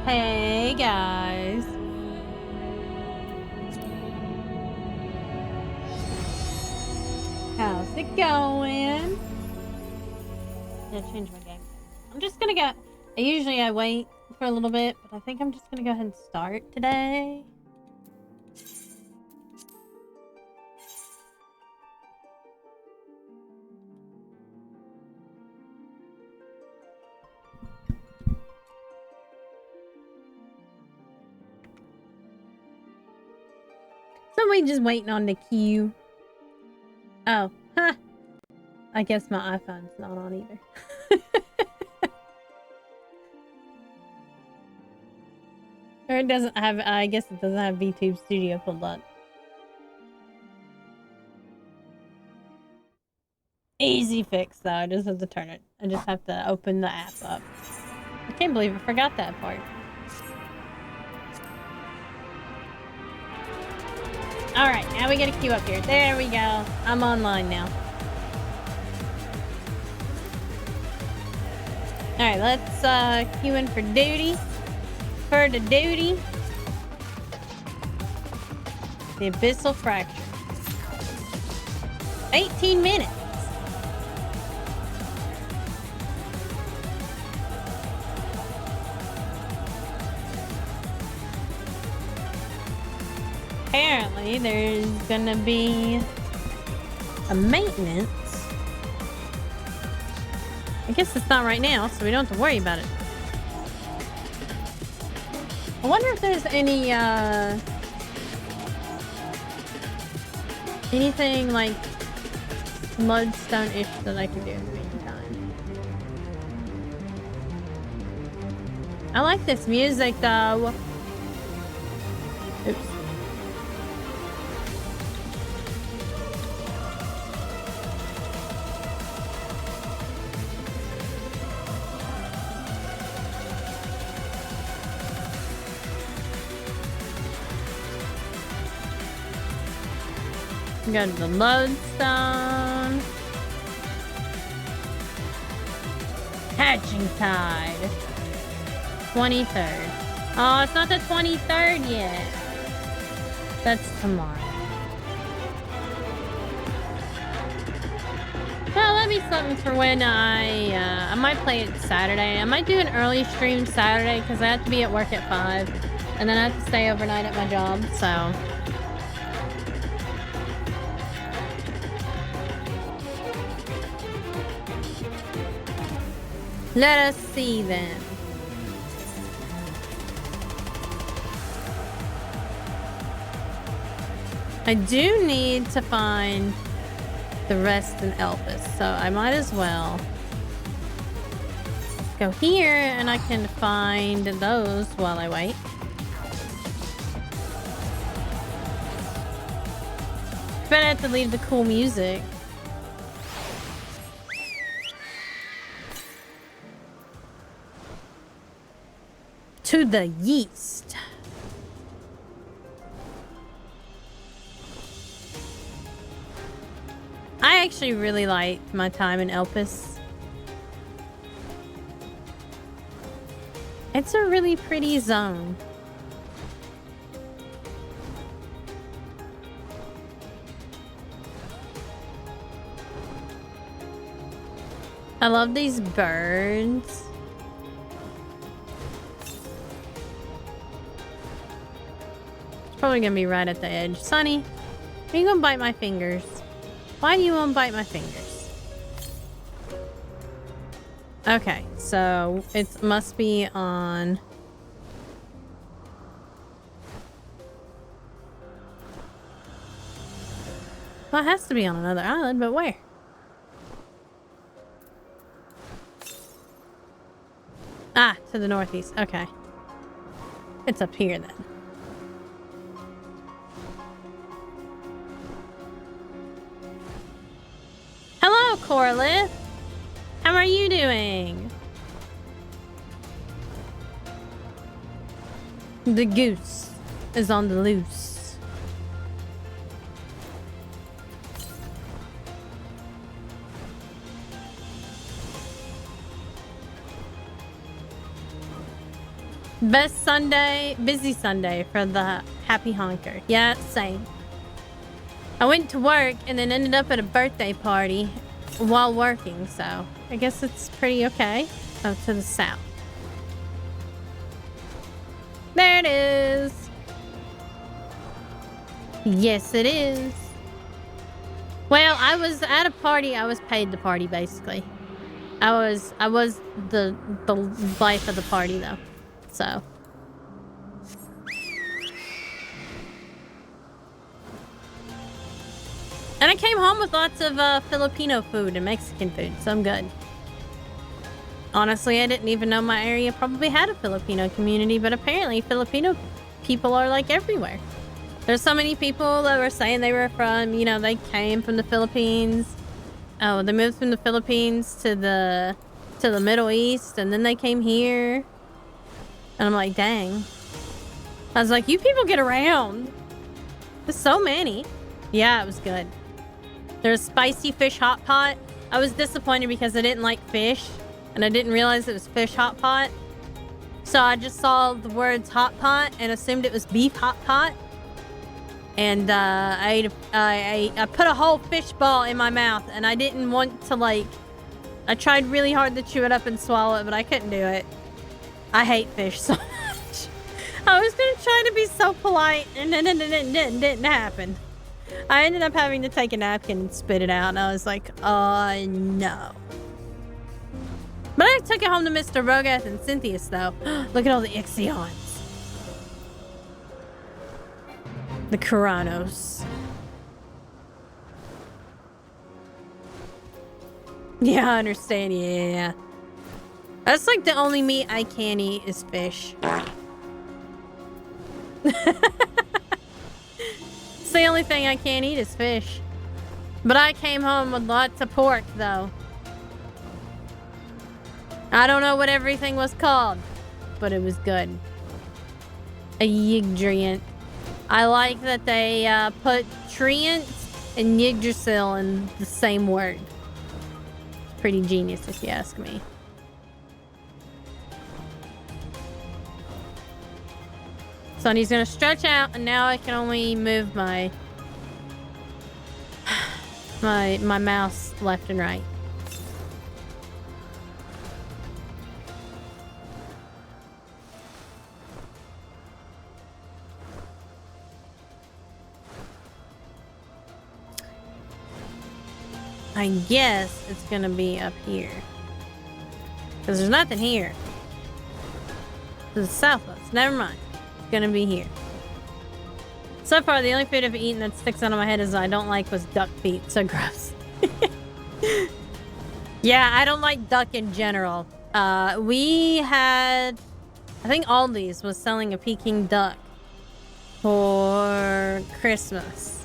Hey guys. How's it going? I'm gonna change my game. I'm just gonna go. Usually I wait for a little bit, but I think I'm just gonna go ahead and start today. Somebody just waiting on the queue. Oh, huh. I guess my iPhone's not on either. Or it doesn't have, I guess it doesn't have VTube Studio pulled up. Easy fix though, I just have to turn it. I just have to open the app up. I can't believe I forgot that part. Alright, now we get a queue up here. There we go. I'm online now. Alright, let's queue in for duty. For the duty. The Abyssal Fracture. 18 minutes. Apparently, there's gonna be a maintenance. I guess it's not right now, so we don't have to worry about it. I wonder if there's any, anything like Bloodstone-ish that I can do in the meantime. I like this music, though. Oops. Go to the Lodestone. Hatching Tide. 23rd. Oh, it's not the 23rd yet. That's tomorrow. Well, that'd be something for when I might play it Saturday. I might do an early stream Saturday because I have to be at work at 5. And then I have to stay overnight at my job, so... Let us see then. I do need to find the rest in Elpis, so I might as well go here and I can find those while I wait. But I have to leave the cool music. To the yeast. I actually really liked my time in Elpis. It's a really pretty zone. I love these birds. Probably gonna be right at the edge. Sonny, are you gonna bite my fingers? Why do you want to bite my fingers? Okay, so it must be on... Well, it has to be on another island, but where? Ah, to the northeast. Okay. It's up here then. Hello, Corlith. How are you doing? The goose is on the loose. Best Sunday, busy Sunday for the happy honker. Yeah, same. I went to work and then ended up at a birthday party while working, so I guess it's pretty okay. Oh, to the south. There it is. Yes, it is. Well, I was at a party. I was paid to party, basically. I was the life of the party, though. So. And I came home with lots of Filipino food and Mexican food, so I'm good. Honestly, I didn't even know my area probably had a Filipino community, but apparently Filipino people are like everywhere. There's so many people that were saying they were from, you know, they came from the Philippines. Oh, they moved from the Philippines to the Middle East, and then they came here. And I'm like, dang. I was like, you people get around. There's so many. Yeah, it was good. There's spicy fish hot pot. I was disappointed because I didn't like fish. And I didn't realize it was fish hot pot. So I just saw the words hot pot and assumed it was beef hot pot. And I put a whole fish ball in my mouth. And I didn't want to, like... I tried really hard to chew it up and swallow it, but I couldn't do it. I hate fish so much. I was gonna try to be so polite, and then it didn't happen. I ended up having to take a napkin and spit it out, and I was like, oh no. But I took it home to Mr. Rogath and Cynthia's, though. Look at all the Ixions. The Kuranos. Yeah, I understand, yeah. That's like the only meat I can eat is fish. It's the only thing I can't eat is fish. But I came home with lots of pork, though. I don't know what everything was called, but it was good. A Yggdrasil. I like that they put treant and Yggdrasil in the same word. It's pretty genius, if you ask me. Sonny's gonna stretch out, and now I can only move my mouse left and right. I guess it's gonna be up here. Because there's nothing here. There's the southwest. Never mind. It's gonna be here. So far, the only food I've eaten that sticks out of my head is I don't like was duck feet. So gross. Yeah, I don't like duck in general. We had... I think Aldi's was selling a Peking duck for Christmas.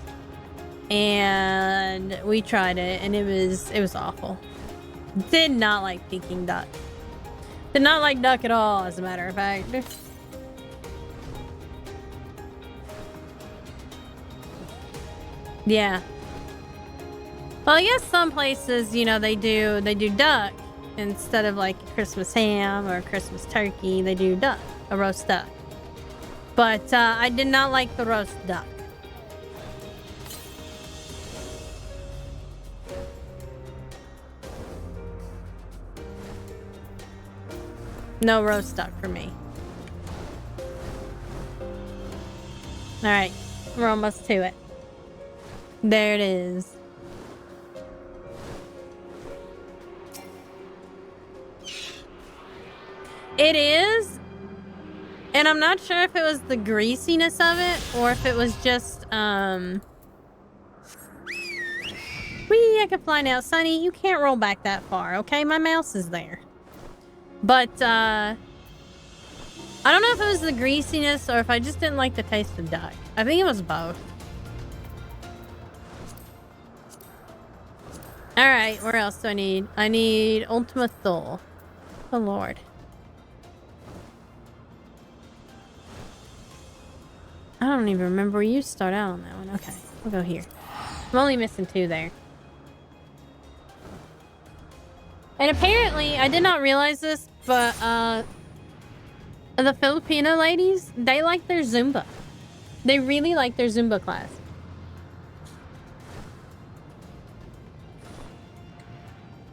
And we tried it, and it was awful. Did not like Peking duck. Did not like duck at all, as a matter of fact. Yeah. Well, I guess some places, you know, they do duck instead of like Christmas ham or Christmas turkey. They do duck, a roast duck. But I did not like the roast duck. No roast duck for me. All right, we're almost to it. There it is. It is, and I'm not sure if it was the greasiness of it or if it was just, Whee, I can fly now. Sonny, you can't roll back that far, okay? My mouse is there. But, I don't know if it was the greasiness or if I just didn't like the taste of duck. I think it was both. Alright, where else do I need? I need Ultima Thule. Oh, Lord. I don't even remember where you start out on that one. Okay, we'll go here. I'm only missing 2 there. And apparently, I did not realize this, but, the Filipino ladies, they like their Zumba. They really like their Zumba class.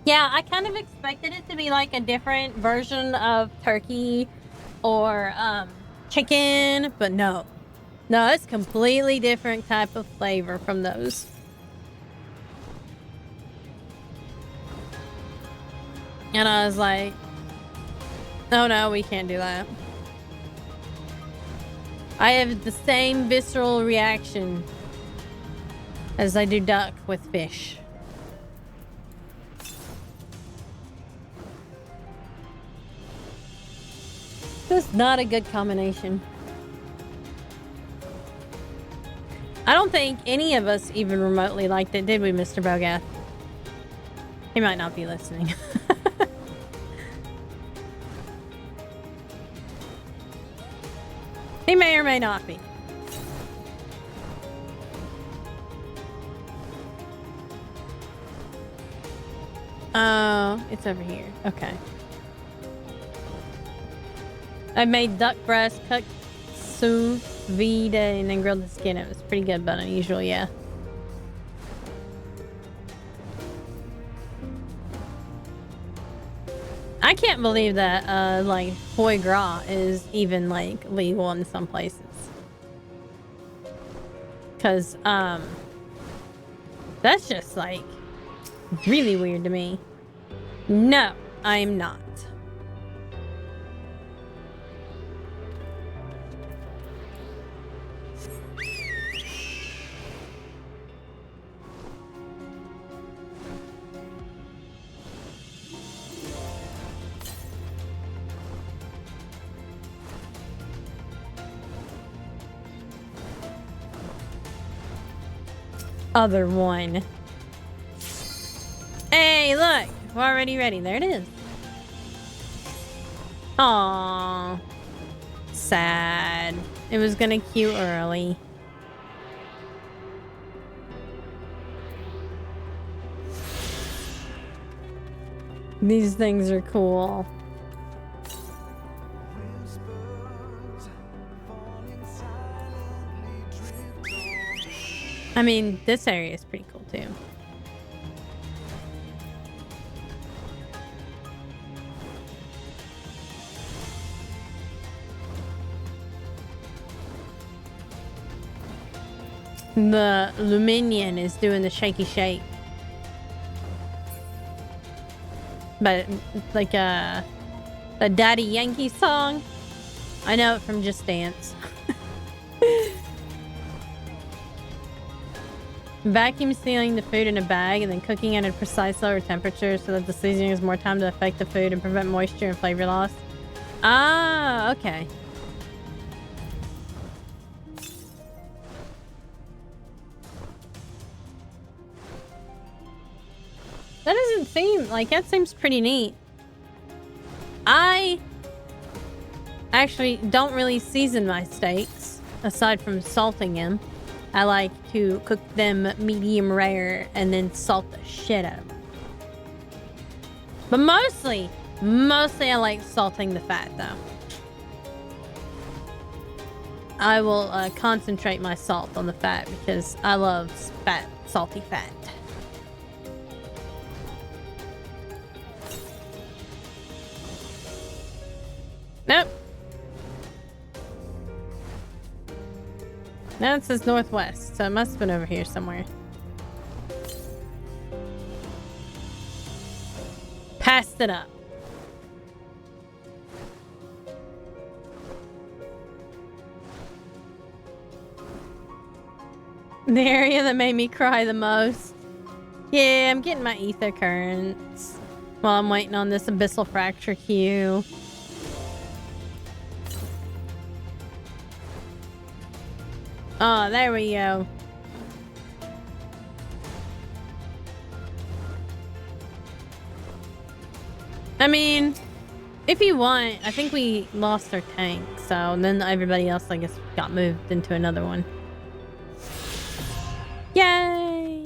Yeah, I kind of expected it to be like a different version of turkey or chicken, but no. No, it's completely different type of flavor from those. And I was like, oh no, we can't do that. I have the same visceral reaction as I do duck with fish. That's not a good combination. I don't think any of us even remotely liked it, did we, Mr. Bogath? He might not be listening. He may or may not be. Oh, it's over here. Okay. I made duck breast, cooked sous vide, and then grilled the skin. It was pretty good, but unusual, yeah. I can't believe that, like, foie gras is even, like, legal in some places. Because, that's just, like, really weird to me. No, I'm not. Other one. Hey, look! We're already ready. There it is. Aww. Sad. It was gonna queue early. These things are cool. I mean, this area is pretty cool too. The Luminion is doing the shaky shake. But like a Daddy Yankee song. I know it from Just Dance. Vacuum sealing the food in a bag and then cooking at a precise lower temperature so that the seasoning has more time to affect the food and prevent moisture and flavor loss. Ah, okay. That doesn't seem like, that seems pretty neat. I actually don't really season my steaks aside from salting them. I like to cook them medium rare and then salt the shit out of them. But mostly I like salting the fat though. I will concentrate my salt on the fat because I love fat, salty fat. Nope. Now it says northwest, so it must have been over here somewhere. Passed it up. The area that made me cry the most. Yeah, I'm getting my ether currents while I'm waiting on this abyssal fracture queue. Oh, there we go. I mean, if you want, I think we lost our tank, so then everybody else, I guess, got moved into another one. Yay!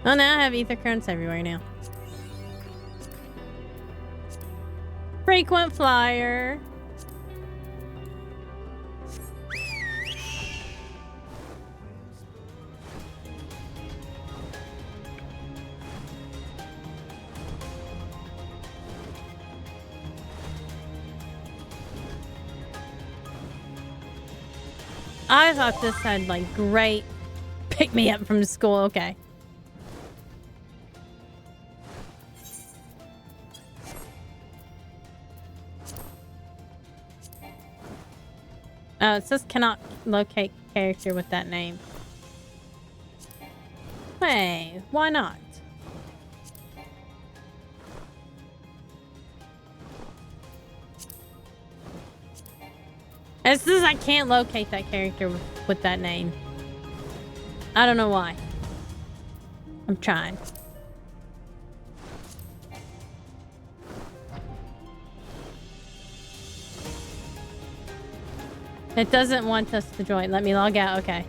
Oh, now I have ether currents everywhere now. Frequent flyer. I thought this had like great pick me up from school. Okay. Oh, it says cannot locate character with that name. Hey, why not? It says I can't locate that character with that name. I don't know why. I'm trying. It doesn't want us to join. Let me log out. Okay.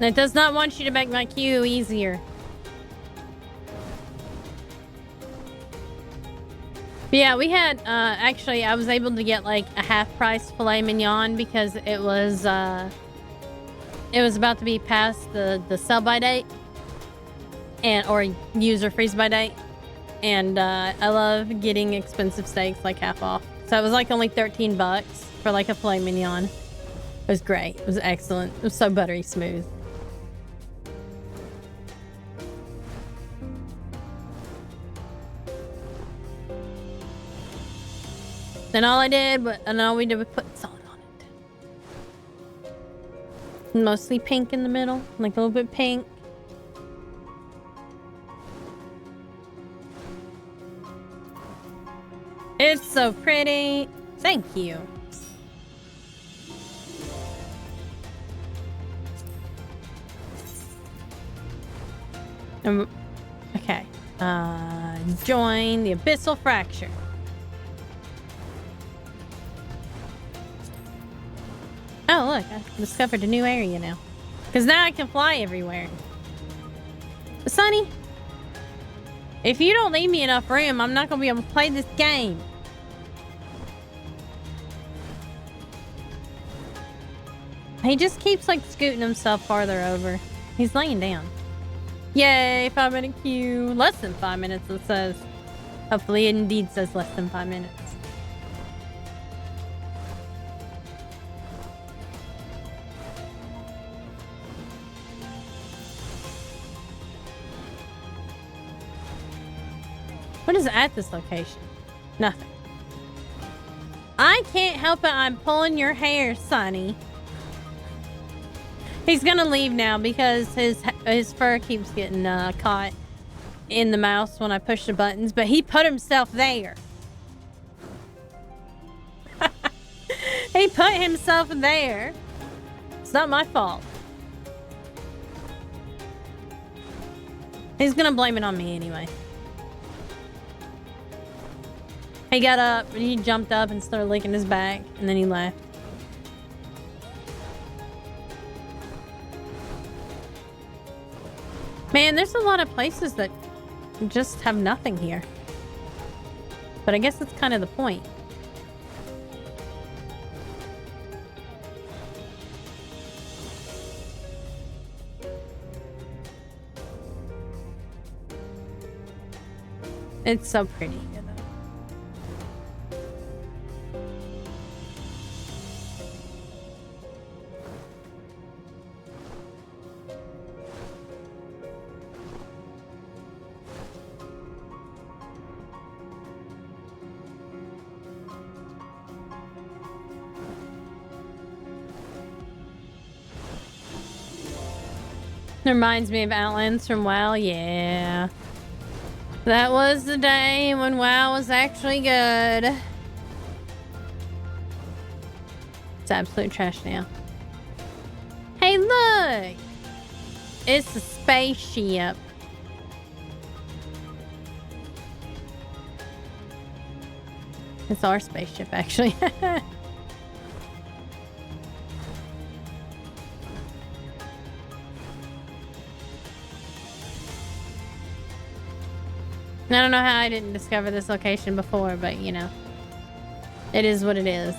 It does not want you to make my queue easier. But yeah, we had, actually, I was able to get like a half-price filet mignon because it was about to be past the sell-by date or user freeze-by date. And I love getting expensive steaks like half off. So it was like only 13 bucks for like a filet mignon. It was great. It was excellent. It was so buttery smooth. Then all we did was put salt on it. Mostly pink in the middle, like a little bit pink. It's so pretty. Thank you. Okay. Join the abyssal fracture. Oh, look, I discovered a new area now. Because now I can fly everywhere. But Sonny, if you don't leave me enough room, I'm not going to be able to play this game. He just keeps, like, scooting himself farther over. He's laying down. Yay, 5-minute queue. Less than 5 minutes, it says. Hopefully it indeed says less than 5 minutes. What is at this location? Nothing. I can't help it. I'm pulling your hair, Sonny. He's gonna leave now because his fur keeps getting caught in the mouse when I push the buttons, but he put himself there. He put himself there. It's not my fault. He's gonna blame it on me anyway. He got up and he jumped up and started licking his back, and then he left. Man, there's a lot of places that just have nothing here. But I guess that's kind of the point. It's so pretty. Reminds me of Outlands from WoW. Yeah. That was the day when WoW was actually good. It's absolute trash now. Hey, look! It's a spaceship. It's our spaceship, actually. I don't know how I didn't discover this location before, but you know, it is what it is.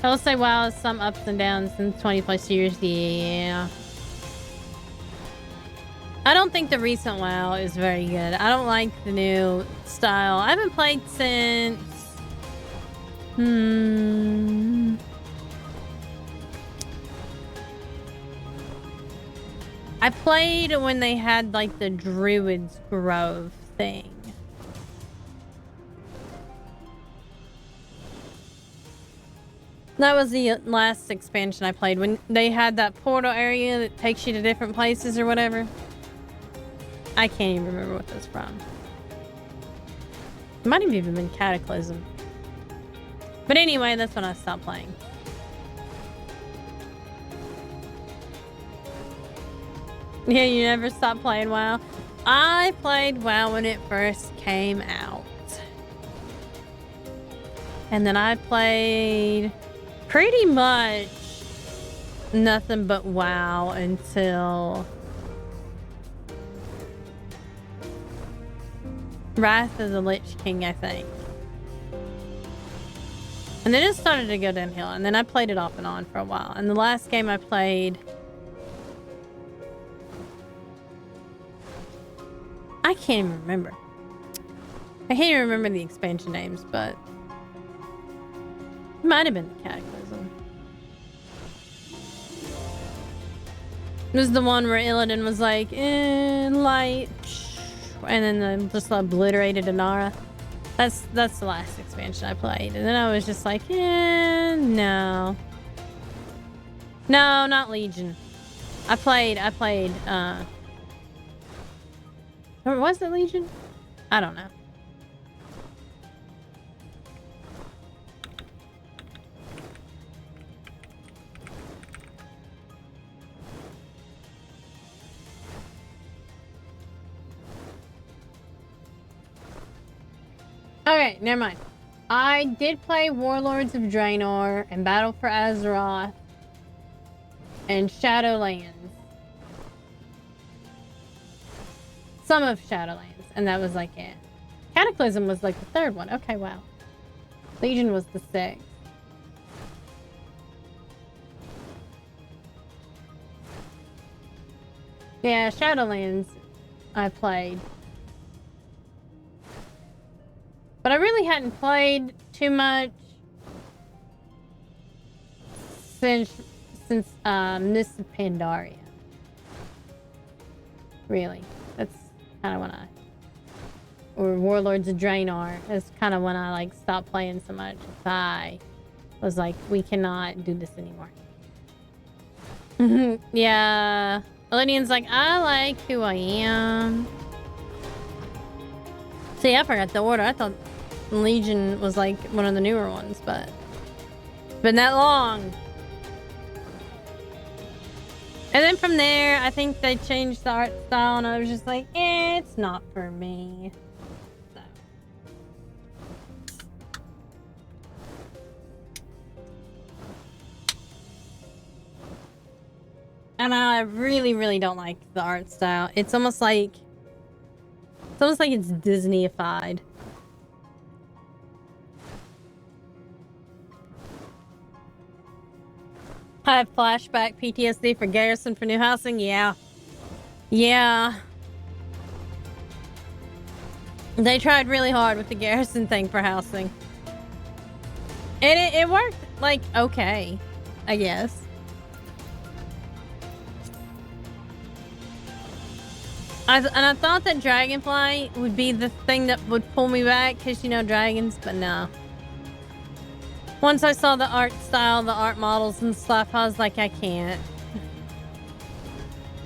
I will say WoW has some ups and downs in 20 plus years. Yeah. I don't think the recent WoW is very good. I don't like the new style. I haven't played since... I played when they had like the Druid's Grove thing. That was the last expansion I played, when they had that portal area that takes you to different places or whatever. I can't even remember what that's from. It might have even been Cataclysm. But anyway, that's when I stopped playing. Yeah, you never stopped playing WoW. I played WoW when it first came out. And then I played pretty much nothing but WoW until Wrath of the Lich King, I think. And then it started to go downhill, and then I played it off and on for a while. And the last game I played... I can't even remember. I can't even remember the expansion names, but... it might have been the Cataclysm. It was the one where Illidan was like, light... and then just obliterated Inara. That's the last expansion I played. And then I was just like, no. No, not Legion. I played, or was it Legion? I don't know. Okay, never mind. I did play Warlords of Draenor and Battle for Azeroth and Shadowlands. Some of Shadowlands, and that was like it. Cataclysm was like the third one. Okay, wow. Legion was the sixth. Yeah, Shadowlands I played. But I really hadn't played too much since Mists of Pandaria. Really. That's kind of when or Warlords of Draenor. That's kind of when I like stopped playing so much. I was like, we cannot do this anymore. Yeah. Olympian's like, I like who I am. See, I forgot the order. I thought Legion was like one of the newer ones, but it's been that long. And then from there, I think they changed the art style, and I was just like, it's not for me. So. And I really, really don't like the art style. It's almost like it's Disney-ified. I have flashback PTSD for Garrison for new housing. Yeah. Yeah. They tried really hard with the Garrison thing for housing. And it worked, like, okay, I guess. And I thought that Dragonfly would be the thing that would pull me back, because, you know, dragons, but no. Once I saw the art style, the art models and stuff, I was like, I can't.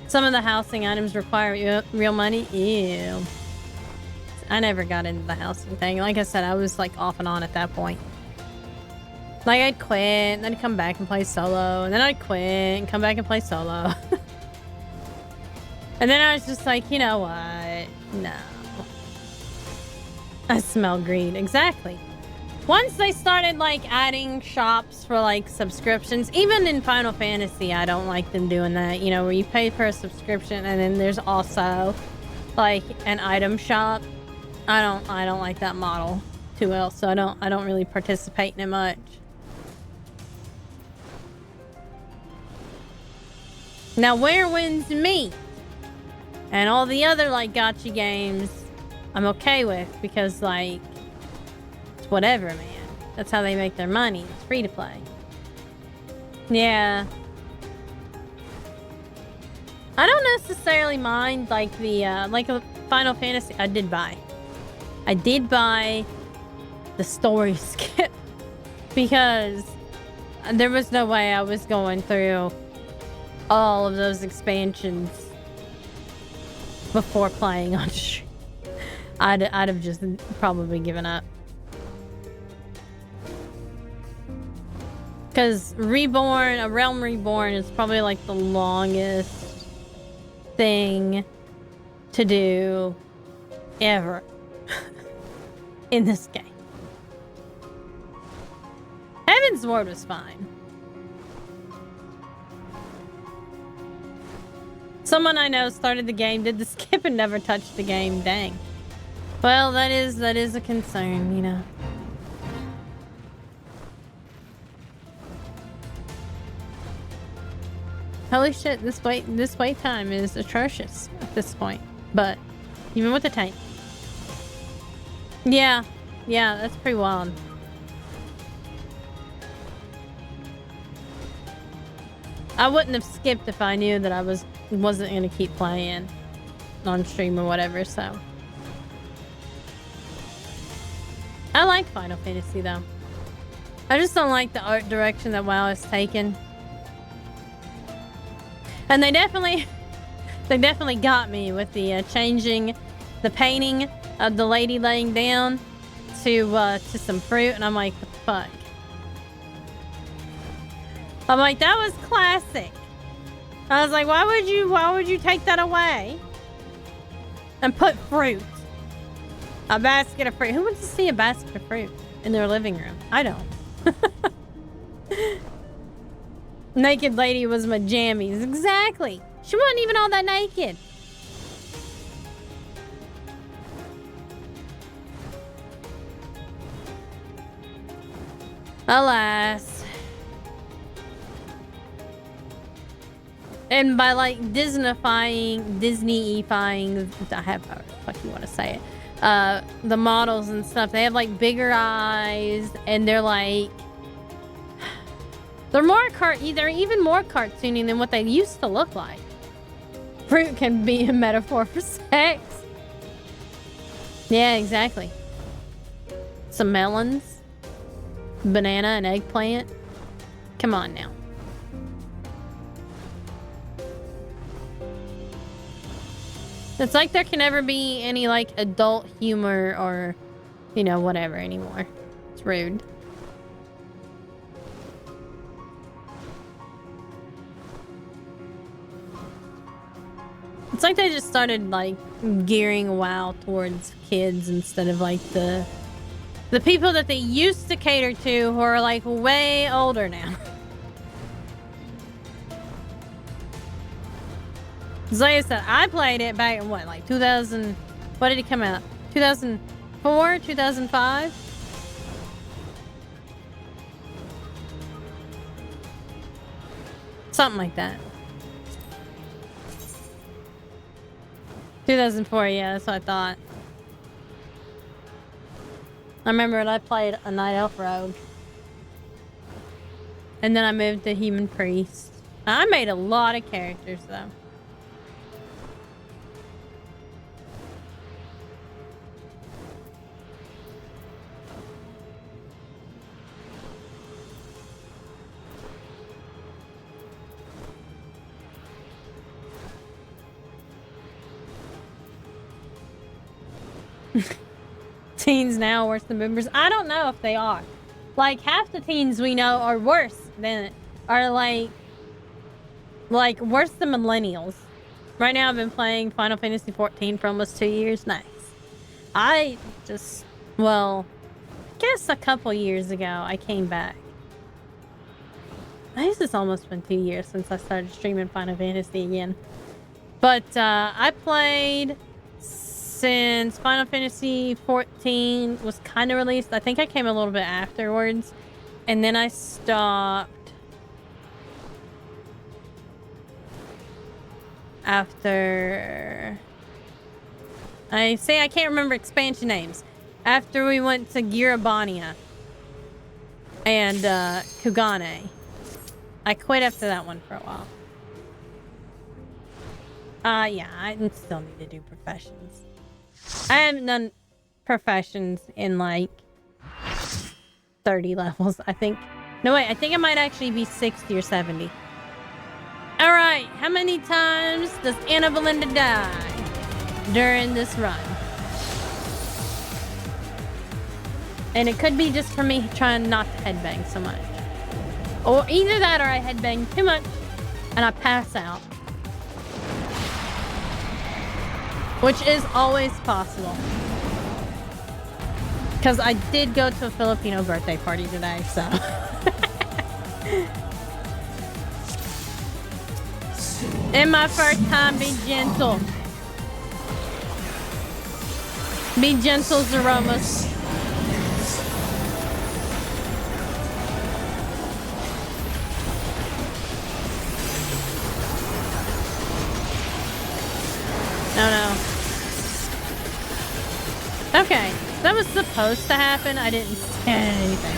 Some of the housing items require real money. Ew. I never got into the housing thing. Like I said, I was like off and on at that point. Like I'd quit, and then I'd come back and play solo, and then I'd quit and come back and play solo. And then I was just like, you know what? No. I smell greed. Exactly. Once they started like adding shops for like subscriptions, even in Final Fantasy, I don't like them doing that. You know, where you pay for a subscription and then there's also like an item shop. I don't like that model too well, so I don't really participate in it much. Now, where wins me? And all the other like gacha games, I'm okay with because like it's whatever, man. That's how they make their money. It's free to play. Yeah. I don't necessarily mind like the like a Final Fantasy. I did buy the story skip because there was no way I was going through all of those expansions before playing on stream. I'd have just probably given up. Because Reborn, A Realm Reborn is probably like the longest thing to do ever in this game. Heaven's Ward was fine. Someone I know started the game, did the skip, and never touched the game. Dang. Well, that is a concern, you know. Holy shit, this wait time is atrocious at this point. But even with the tank. Yeah, that's pretty wild. I wouldn't have skipped if I knew that I wasn't gonna keep playing on stream or whatever, so. I like Final Fantasy though. I just don't like the art direction that WoW has taken. And they definitely got me with the changing the painting of the lady laying down to some fruit, and I'm like, the fuck. I'm like, that was classic. I was like, why would you take that away and put fruit? A basket of fruit. Who wants to see a basket of fruit in their living room? I don't. Naked lady was my jammies. Exactly. She wasn't even all that naked. Alas. And by like Disney-ifying, I have how the fuck you want to say it. The models and stuff, they have like bigger eyes, and they're like, they're even more cartoony than what they used to look like. Fruit can be a metaphor for sex. Yeah, exactly. Some melons, banana, and eggplant. Come on now. It's like there can never be any like adult humor or, you know, whatever anymore. It's rude. It's like they just started like gearing WoW towards kids instead of like the people that they used to cater to who are like way older now. Like I said, I played it back in what, like 2000, what did it come out? 2004, 2005? Something like that. 2004, yeah, that's what I thought. I remember I played a Night Elf Rogue. And then I moved to Human Priest. I made a lot of characters, though. Teens now worse than boomers. I don't know if they are. Like, half the teens we know are worse than... Are, like worse than millennials. Right now I've been playing Final Fantasy 14 for almost 2 years. Nice. I just... Well... I guess a couple years ago I came back. I guess it's almost been 2 years since I started streaming Final Fantasy again. But, I played... Since Final Fantasy 14 was kind of released. I think I came a little bit afterwards. And then I stopped after... I can't remember expansion names. After we went to Girabania and Kugane. I quit after that one for a while. Yeah, I still need to do professions. I haven't done professions in like 30 levels, I think. No, wait, I think it might actually be 60 or 70. Alright, how many times does Anna Belinda die during this run? And it could be just for me trying not to headbang so much. Or either that or I headbang too much and I pass out. Which is always possible. Because I did go to a Filipino birthday party today, so... In my first time, be gentle. Be gentle, Zeromus. No. Okay, that was supposed to happen. I didn't say anything.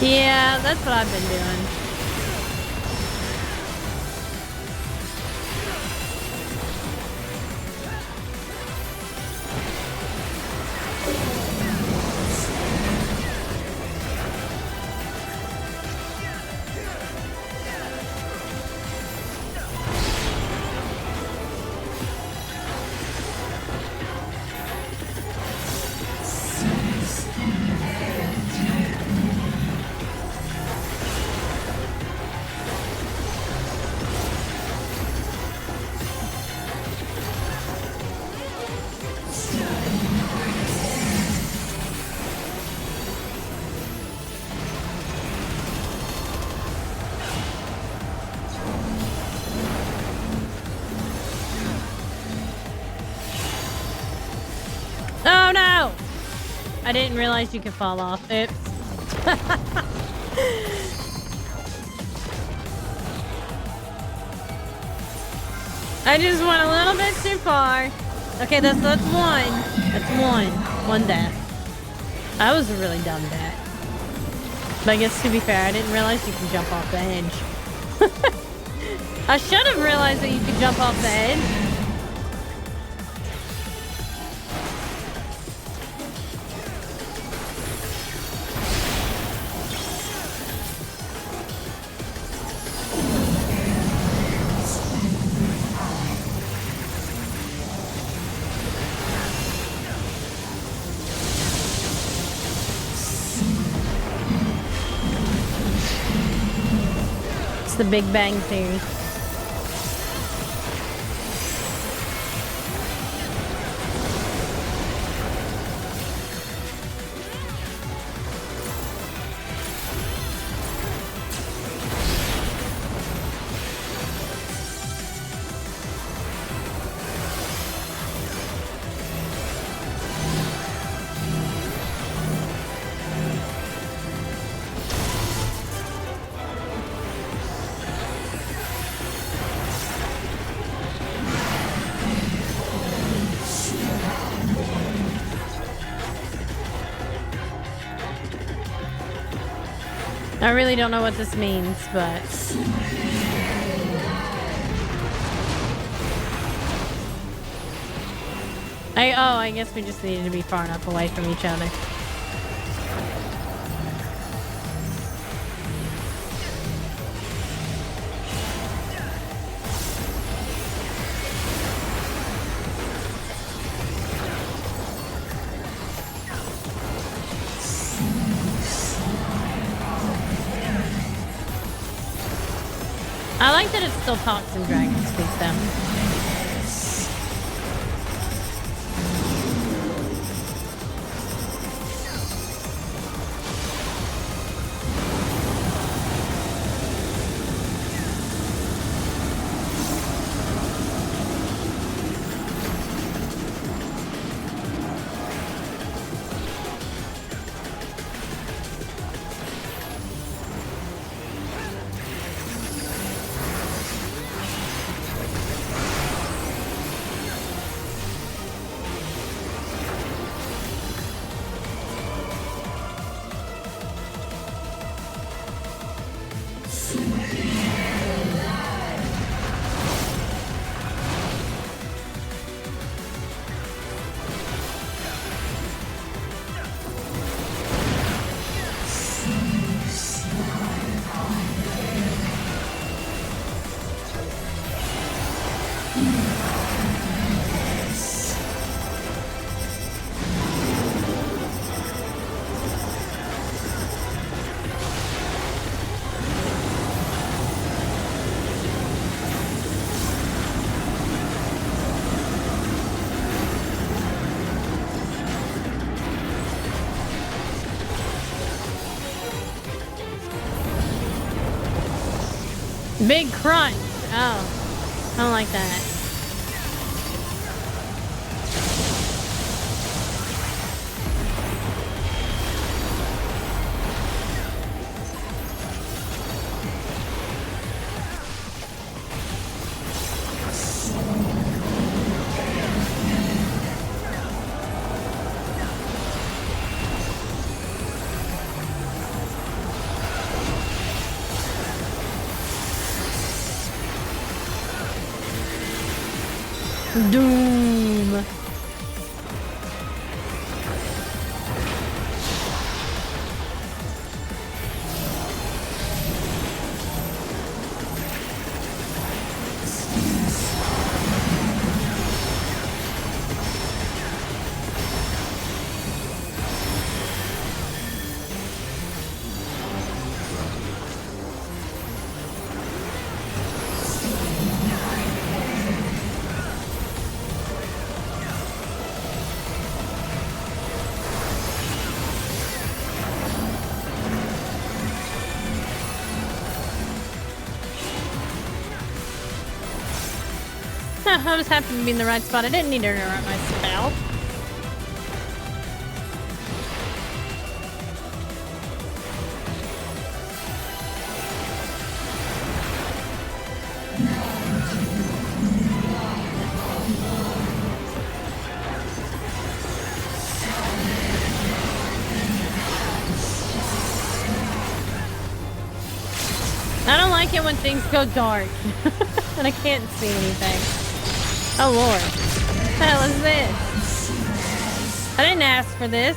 Yeah, that's what I've been doing. I didn't realize you could fall off. Oops. I just went a little bit too far. Okay, that's one. That's one. One death. That was a really dumb death. But I guess to be fair, I didn't realize you could jump off the edge. I should have realized that you could jump off the edge. The Big Bang Theory. I really don't know what this means, but... I guess we just needed to be far enough away from each other. I like that it still talks in Dragon Speak though. Big crunch. Oh, I don't like that. Doom. I just happened to be in the right spot. I didn't need to interrupt my spell. I don't like it when things go dark and I can't see anything. Oh lord. What the hell is this? I didn't ask for this.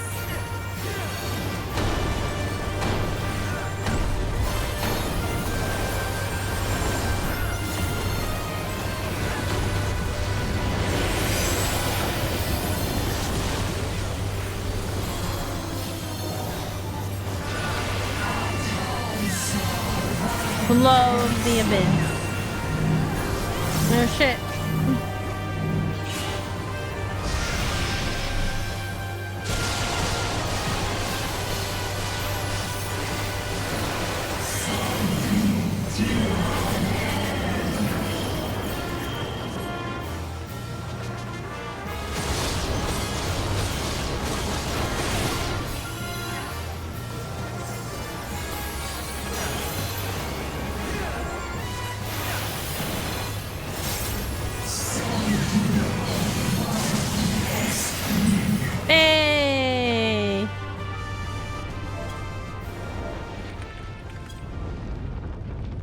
Below the abyss. Oh shit.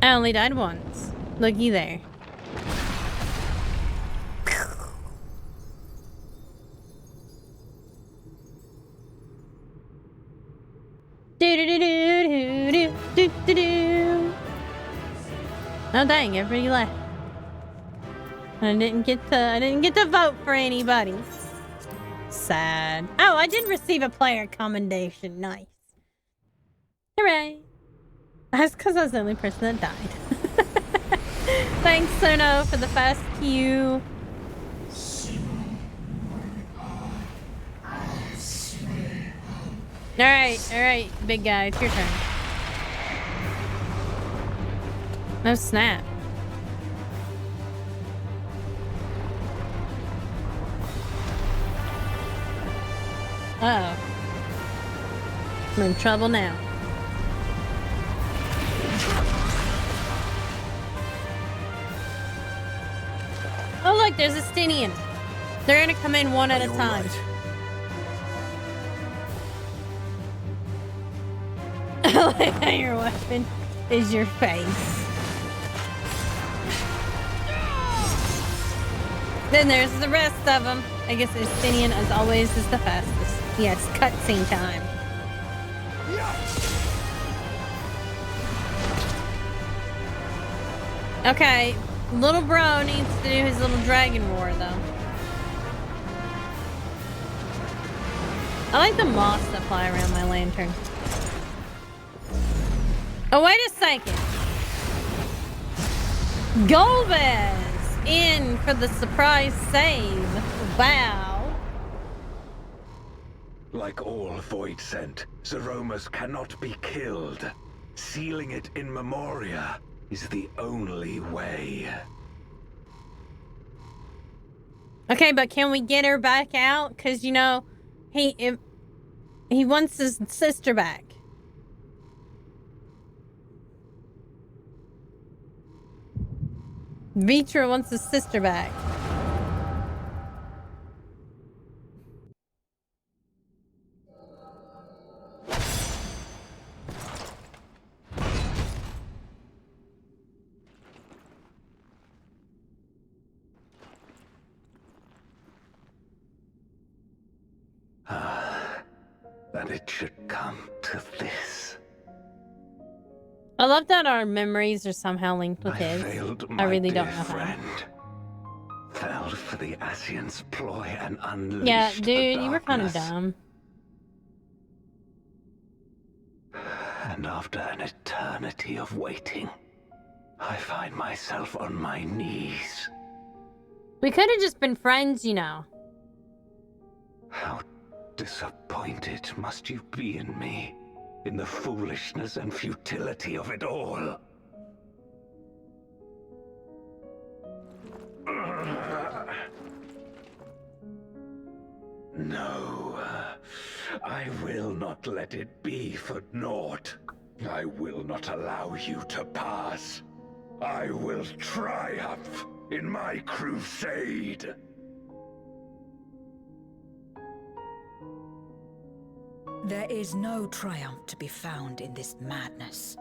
I only died once. Looky there. Oh dang, everybody left. I didn't get to vote for anybody. Sad. Oh, I did receive a player commendation. Nice. Hooray. That's because I was the only person that died. Thanks, Sono, for the fast queue. Alright, big guy, it's your turn. No snap. Uh-oh. We're in trouble now. Oh look, there's a Stinian. They're gonna come in one at a time. I like how your weapon is your face. Then there's the rest of them. I guess Estinian, as always, is the fastest. Yes, cutscene time. Okay, little bro needs to do his little dragon roar, though. I like the moths that fly around my lantern. Oh, wait a second. Golbez in for the surprise save. Wow. Like all Voidsent, Zeromus cannot be killed. Sealing it in Memoria is the only way. Okay, but can we get her back out? Because, you know, he wants his sister back. Vitra wants his sister back. That it should come to this. I love that our memories are somehow linked with his. I really don't know how. Fell for the Asian's ploy and unleashed. Yeah, dude, you were kind of dumb. And after an eternity of waiting, I find myself on my knees. We could have just been friends, you know. How disappointed must you be in me, in the foolishness and futility of it all. No, I will not let it be for naught. I will not allow you to pass. I will triumph in my crusade. There is no triumph to be found in this madness.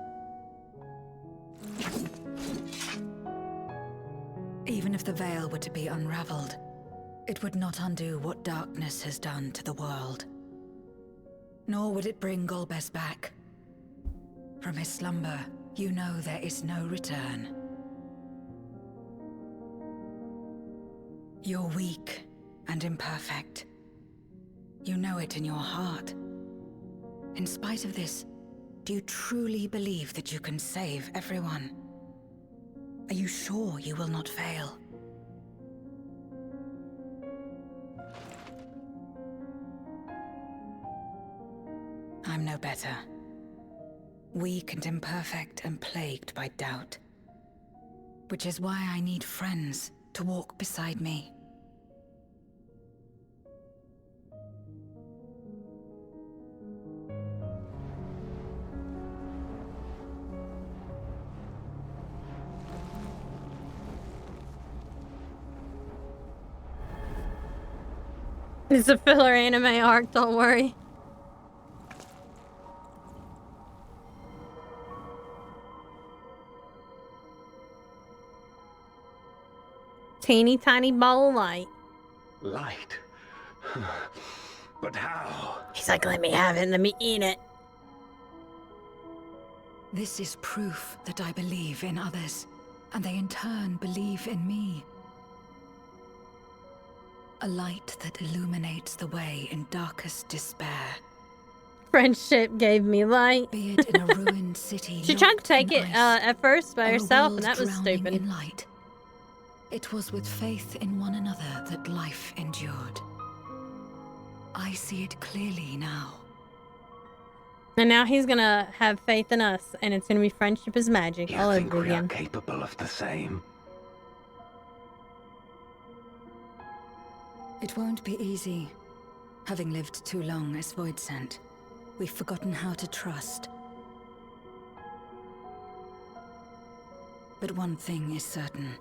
Even if the veil were to be unraveled, it would not undo what darkness has done to the world. Nor would it bring Golbez back. From his slumber, you know there is no return. You're weak and imperfect. You know it in your heart. In spite of this, do you truly believe that you can save everyone? Are you sure you will not fail? I'm no better. Weak and imperfect and plagued by doubt. Which is why I need friends to walk beside me. It's a filler anime arc, don't worry. Teeny tiny ball of light. Light? But how? He's like, let me have it, let me eat it. This is proof that I believe in others, And they in turn believe in me. A light that illuminates the way in darkest despair. Friendship gave me light. Be it in a ruined city. She tried to take it at first by herself, and that was stupid. In light. It was with faith in one another that life endured. I see it clearly now. And now he's gonna have faith in us, and it's gonna be friendship is magic all over again. You think we are capable of the same? It won't be easy. Having lived too long as Voidsent, we've forgotten how to trust. But one thing is certain.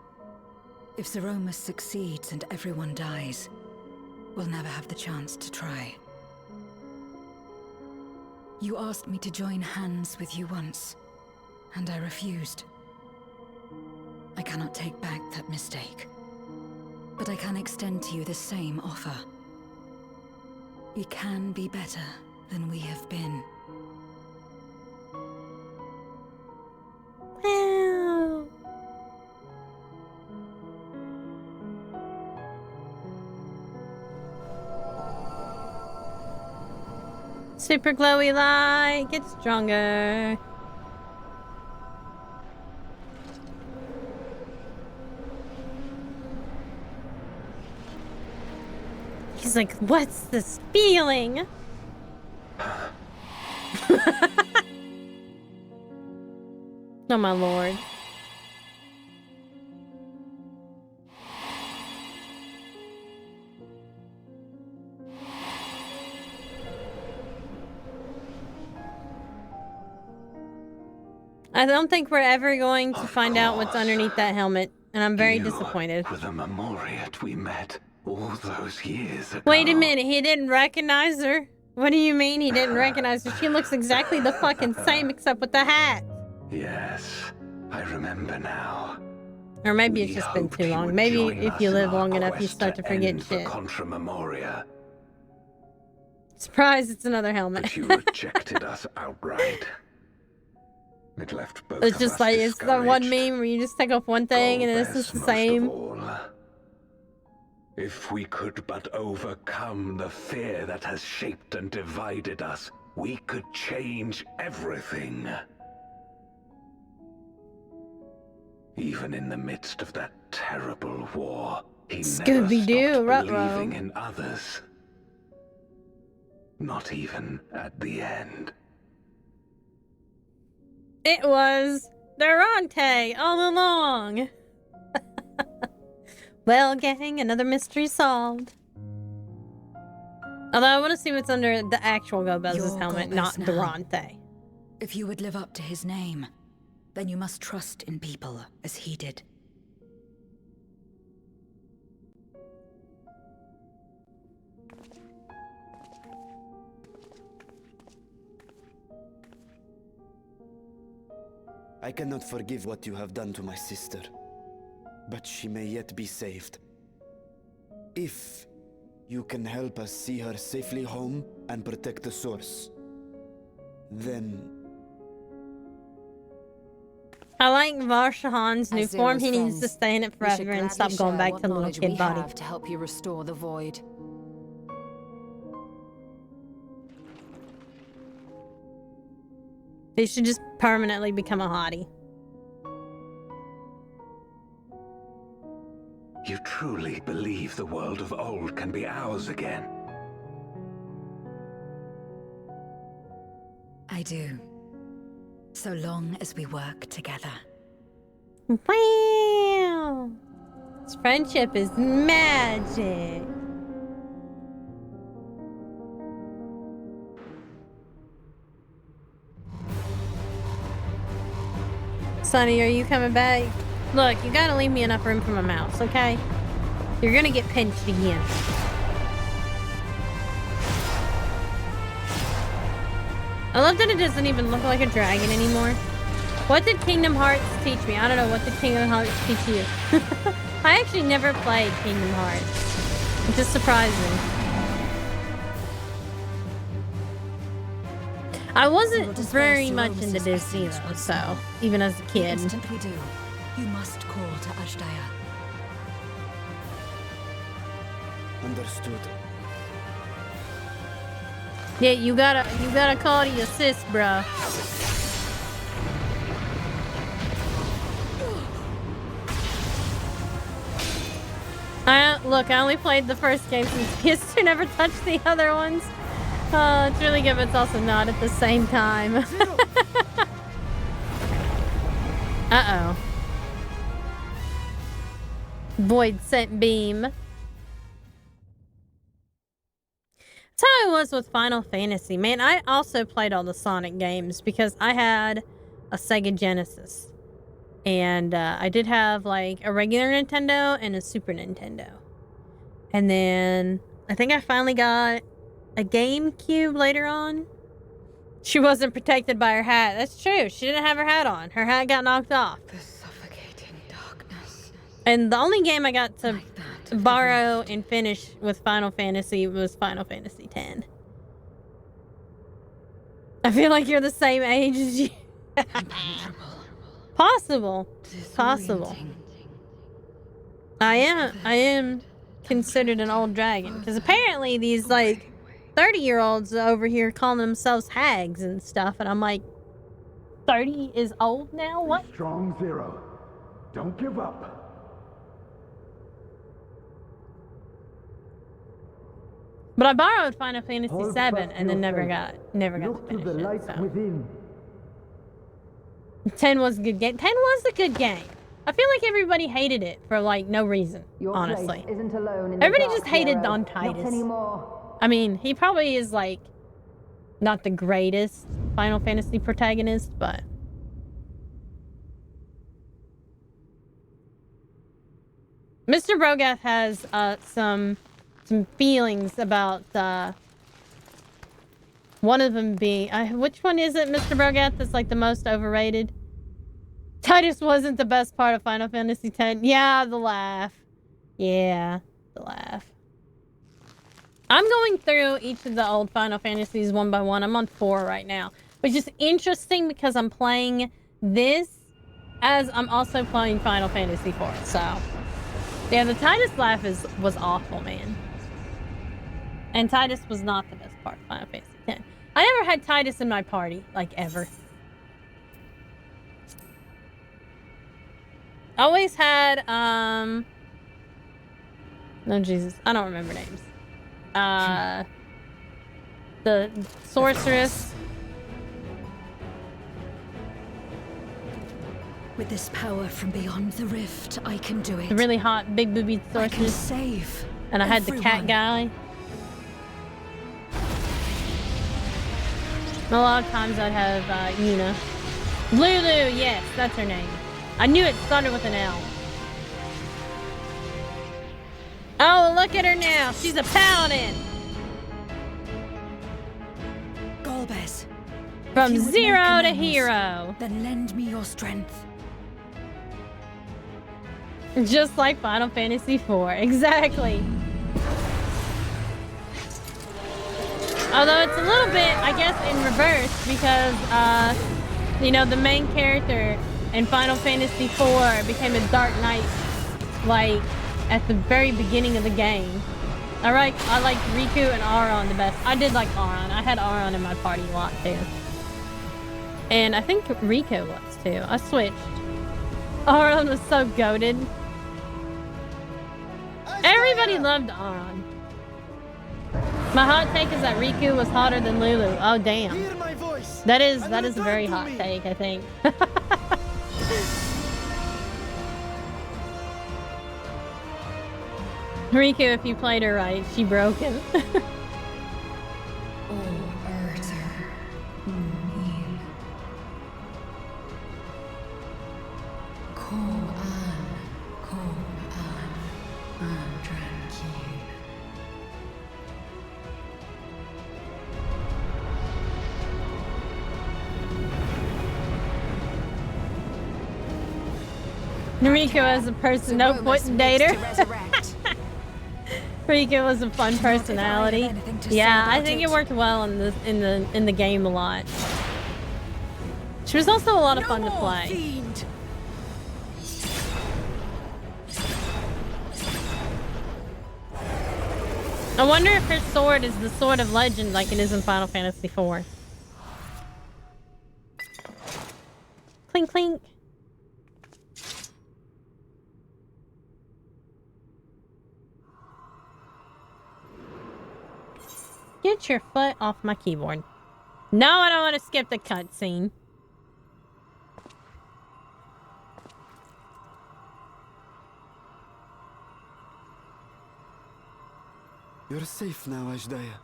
If Zeromus succeeds and everyone dies, we'll never have the chance to try. You asked me to join hands with you once, and I refused. I cannot take back that mistake. But I can extend to you the same offer. We can be better than we have been. Wow. Super glowy light, get stronger. He's like, what's this feeling? Oh my lord. I don't think we're ever going to find out what's underneath that helmet, and I'm very disappointed. With the Memoriat we met all those years ago. Wait a minute, he didn't recognize her? What do you mean he didn't recognize her? She looks exactly the fucking same except with the hat. Yes, I remember now. Or maybe it's just been too long. Maybe if you live long enough, you start to forget shit. Contra Memoria. Surprise, it's another helmet. But you rejected us outright. It left both It's of just us like, it's the one discouraged. meme where you just take off one thing and it's just the Most same. of all, if we could but overcome the fear that has shaped and divided us, we could change everything. Even in the midst of that terrible war, he never Scooby-Doo, stopped ruh-roh. believing in others. Not even at the end. It was Durante all along. Well, gang, another mystery solved. Although I want to see what's under the actual Gomez's helmet, not Gomez now. Durante. If you would live up to his name, then you must trust in people as he did. I cannot forgive what you have done to my sister, but she may yet be saved. If you can help us see her safely home and protect the source, then... I like Varshahan's new As form. He Zero's needs to friends, stay in it we should forever and gladly stop going share back what to the little knowledge kid we body. have to help you restore the void. They should just permanently become a hottie. You truly believe the world of old can be ours again? I do. So long as we work together. Wow! This friendship is magic. Sonny, are you coming back? Look, you gotta leave me enough room for my mouse, okay? You're gonna get pinched again. I love that it doesn't even look like a dragon anymore. What did Kingdom Hearts teach me? I don't know. What did Kingdom Hearts teach you? I actually never played Kingdom Hearts, which is surprising. I wasn't very much into Disney though, so even as a kid. The instant we do, You must call to Ashdaya. Understood. Yeah, you gotta call to your sis, bro. Look, I only played the first game since PS2 never touched the other ones. It's really good, but it's also not at the same time. Uh-oh. Voidsent beam. That's how I was with Final Fantasy. Man, I also played all the Sonic games because I had a Sega Genesis. And I did have like a regular Nintendo and a Super Nintendo. And then I think I finally got a GameCube later on. She wasn't protected by her hat. That's true. She didn't have her hat on. Her hat got knocked off. The suffocating darkness. And the only game I got to borrow and finish with Final Fantasy was Final Fantasy X. I feel like you're the same age as you. Possible. Possible. I am considered an old dragon. Because apparently these, like, 30-year-olds over here calling themselves hags and stuff. And I'm like, 30 is old now? What? Strong Zero. Don't give up. But I borrowed Final Fantasy VII and then never got to finish it. So. 10 was a good game. 10 was a good game. I feel like everybody hated it for like no reason, honestly. Everybody just hated on Titus. I mean, he probably is like not the greatest Final Fantasy protagonist, but Mr. Brogath has some feelings about one of them being which one is it, Mr. Brogath, that's like the most overrated? Titus wasn't the best part of Final Fantasy X. Yeah, the laugh. Yeah, the laugh. I'm going through each of the old Final Fantasies one by one. I'm on 4 right now, which is interesting because I'm playing this as I'm also playing Final Fantasy 4. So, yeah, the Titus laugh was awful, man. And Titus was not the best part of Final Fantasy X. I never had Titus in my party, like, ever. Always had, no, Jesus, I don't remember names. The sorceress. With this power from beyond the rift, I can do it. The really hot, big boobied sorceress. I can save and I had the cat guy. A lot of times I'd have Yuna. Lulu, yes, that's her name. I knew it started with an L. Oh, look at her now. She's a paladin. Golbez. From zero to hero. Then lend me your strength. Just like Final Fantasy IV. Exactly. Although it's a little bit, I guess, in reverse because, you know, the main character in Final Fantasy IV became a Dark Knight, like, at the very beginning of the game. I like Riku and Auron the best. I did like Auron. I had Auron in my party a lot, too. And I think Riku was, too. I switched. Auron was so goated. Everybody loved Auron. My hot take is that Riku was hotter than Lulu. Oh, damn. That is a very hot take, I think. Riku, if you played her right, she broke him. Riku as a person, no point in dater. Riku was a fun personality. Yeah, I think it worked well in the game a lot. She was also a lot of fun to play. I wonder if her sword is the sword of legend like it is in Final Fantasy IV. Clink, clink. Get your foot off my keyboard. No, I don't want to skip the cutscene. You're safe now, Ashdaya.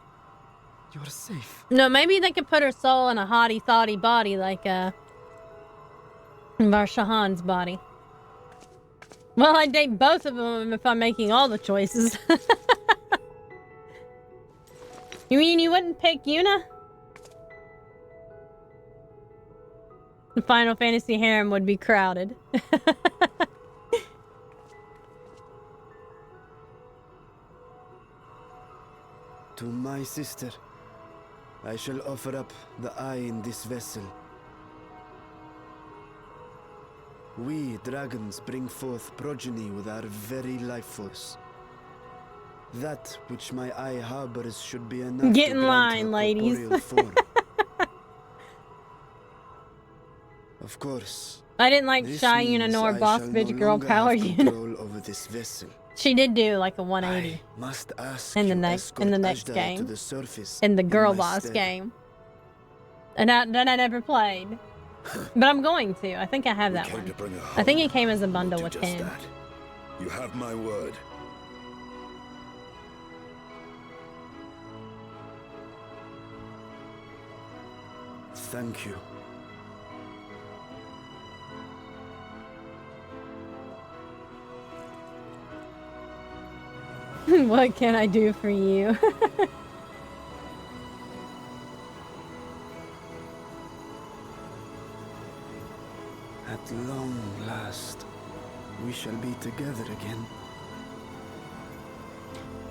You're safe. No, maybe they could put her soul in a hottie thotty body like Varshahan's body. Well, I'd date both of them if I'm making all the choices. You mean you wouldn't pick Yuna? The Final Fantasy harem would be crowded. To my sister, I shall offer up the eye in this vessel. We, dragons, bring forth progeny with our very life force. That which my eye harbors should be enough Get to in grant line, her ladies. corporeal form. Of course. I didn't like This Shy Yuna means nor I Boss shall Bitch no Girl longer Power have Yuna. control over this vessel. She did do like a 180 I must ask in the you next escort next Ashdaya game. to the surface in the Girl my Boss stead. game. And that I never played. But I'm going to. I think I have that one. I think it came as a bundle with 10. That. You have my word. Thank you. What can I do for you? At long last, we shall be together again.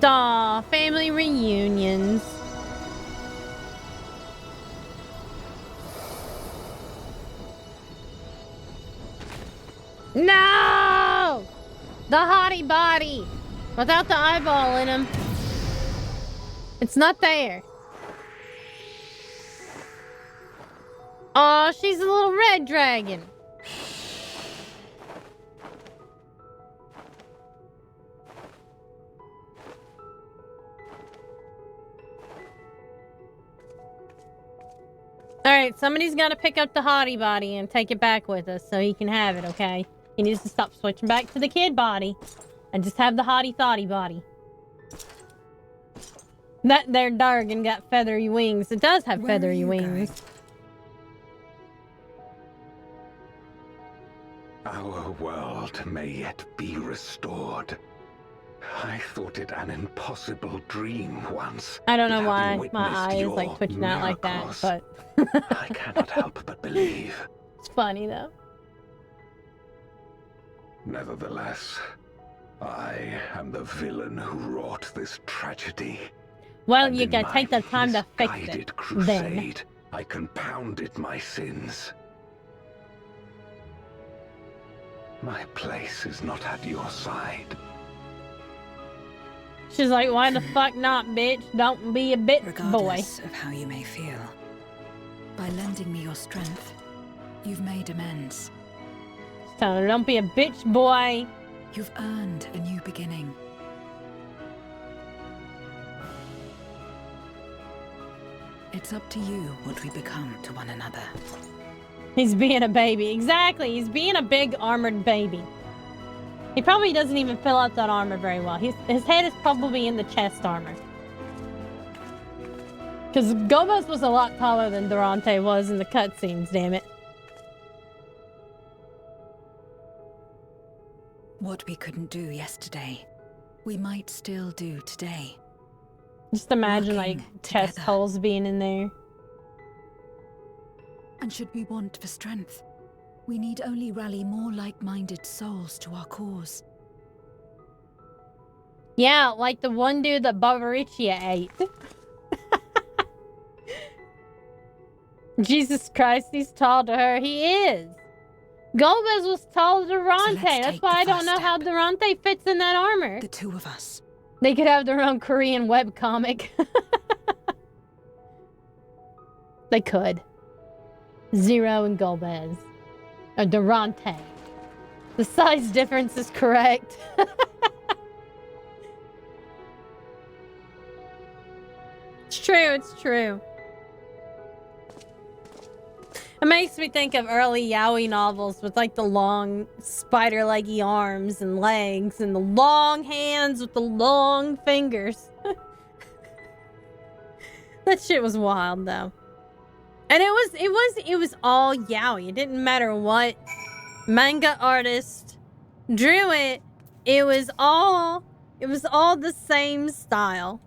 Aw, family reunions. No! The hottie body! Without the eyeball in him. It's not there. Aw, she's a little red dragon. Alright, somebody's got to pick up the hottie body and take it back with us so he can have it, okay? He needs to stop switching back to the kid body and just have the hottie thotty body. That there Dargan got feathery wings. It does have Where are feathery you wings. Our world may yet be restored. I thought it an impossible dream once. I don't know but having why my witnessed eye is your like twitching out like that, miracles, but I cannot help but believe. it's funny though. Nevertheless, I am the villain who wrought this tragedy. Well, And you in gotta my take the time to fix it. misguided Then. crusade, I compounded my sins. My place is not at your side. She's like, why the fuck not, bitch? Don't be a bitch boy. Regardless of how you may feel, by lending me your strength, you've made amends. Just telling her, don't be a bitch boy. You've earned a new beginning. It's up to you what we become to one another. He's being a baby. Exactly. He's being a big armored baby. He probably doesn't even fill out that armor very well. His head is probably in the chest armor. Because Gomez was a lot taller than Durante was in the cutscenes, damn it. What we couldn't do yesterday, we might still do today. Just imagine, Working like, chest together. holes being in there. And should we want for strength, we need only rally more like-minded souls to our cause. Yeah, like the one dude that Bavaricia ate. Jesus Christ, he's tall to her. He is. Gomez was tall to Durante. let's That's take why the I don't first know how step. Durante fits in that armor. The two of us, They could have their own Korean webcomic. They could. Zero and Golbez. Or Durante. The size difference is correct. It's true, it's true. It makes me think of early yaoi novels with like the long spider-leggy arms and legs and the long hands with the long fingers. That shit was wild though. And it was all yaoi. It didn't matter what manga artist drew it. It was all the same style.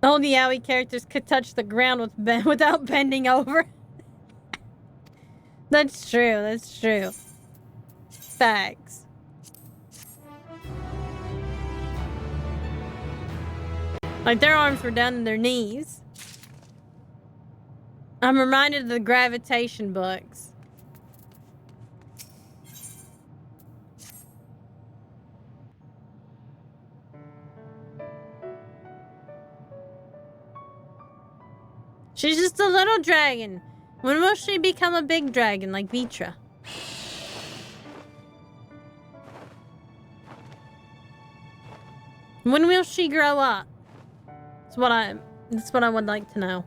All the yaoi characters could touch the ground without bending over. That's true. That's true. Facts. Like their arms were down to their knees. I'm reminded of the gravitation books. She's just a little dragon. When will she become a big dragon like Vitra? When will she grow up? That's what I would like to know.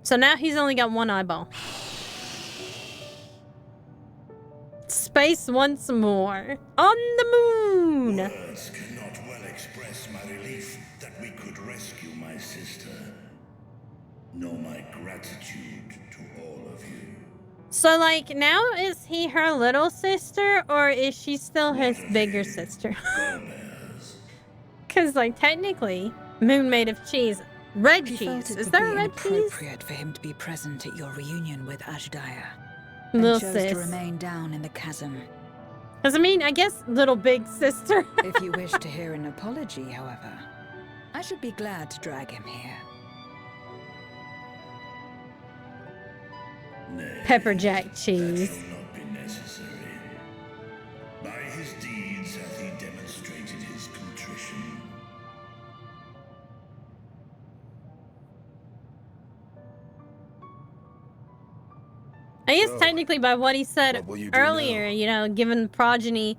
So now he's only got one eyeball. Space once more. On the moon! Words cannot well express my relief that we could rescue my sister, nor my gratitude to all of you. So, like, now is he her little sister, or is she still his bigger sister? Because, like, technically, moon made of cheese. Red cheese. Is there a red cheese? Inappropriate for him to be present at your reunion with Ashdaya. Little And chose sis. to remain down in the chasm. Because, I mean, I guess little big sister. If you wish to hear an apology, however, I should be glad to drag him here. Nay, Pepper jack that cheese. shall not be necessary. By his deeds hath he demonstrated his contrition. I guess technically by what he said what will you do earlier, now? you know, giving progeny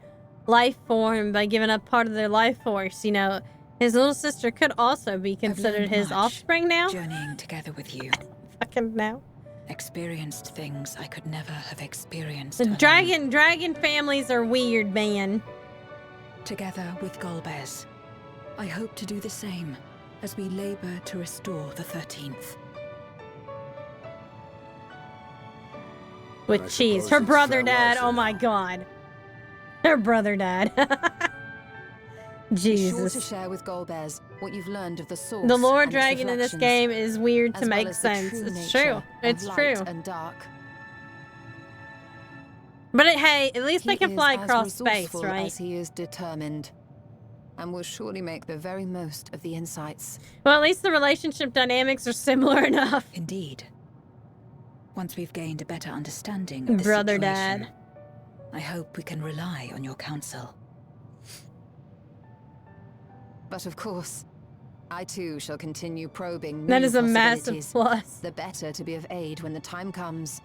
life form by giving up part of their life force, you know, his little sister could also be I've considered learned his much offspring now. Journeying together with you. Fucking now. Experienced things I could never have experienced The alone. dragon families are weird, man. Together with Golbez, I hope to do the same as we labor to restore the 13th. With I cheese. suppose Her it's brother farewell dad. for Oh my now. god. Her brother dad. Be sure to Jesus. share with Golbez what you've learned of the source. The lore and its dragon in this reflections, game is weird to as well make as the sense. true It's nature true. of It's light true. and dark. But hey, at least they He can is fly as across space, resourceful right? as he is determined, and will surely make the very most of the insights. Well, at least the relationship dynamics are similar enough. Indeed. Once we've gained a better understanding of the Brother situation, dad. I hope we can rely on your counsel. But of course, I too shall continue probing That new is a massive possibilities, plus. the better to be of aid when the time comes.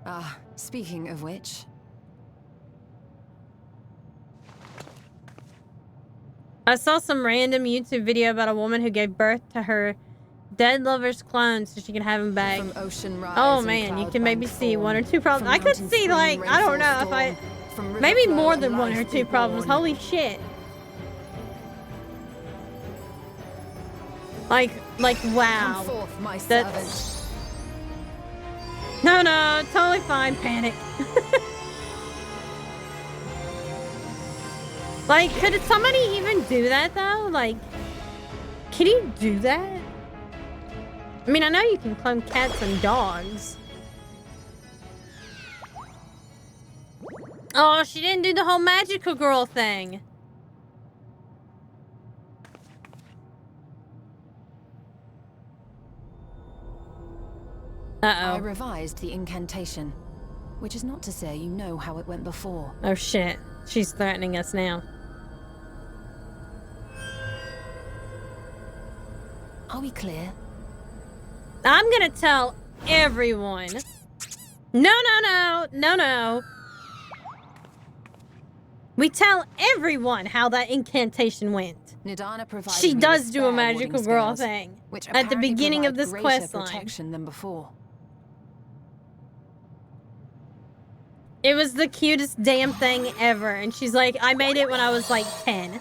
Ah, speaking of which, I saw some random YouTube video about a woman who gave birth to her dead lover's clone so she can have him back. from ocean rise Oh and man, you cloud can maybe bank see form, one or two problems. from I could mountain see stream, like, I don't know rainfall if I... storm, from river Maybe flow more and than one or life two problems. reborn. Holy shit. Like, wow. Come forth, my That's- servant. No, totally fine. Panic. Like, could somebody even do that, though? Like, can you do that? I mean, I know you can clone cats and dogs. Oh, she didn't do the whole magical girl thing. I Uh-oh. revised the incantation. Which is not to say you know how it went before. Oh shit. She's threatening us now. Are we clear? I'm gonna tell everyone. No. We tell everyone how that incantation went. Nidana provided She me does with do a spare magical warding girl scales, thing which at the apparently beginning of provide this greater quest line. protection than before. It was the cutest damn thing ever, and she's like, I made it when I was like 10.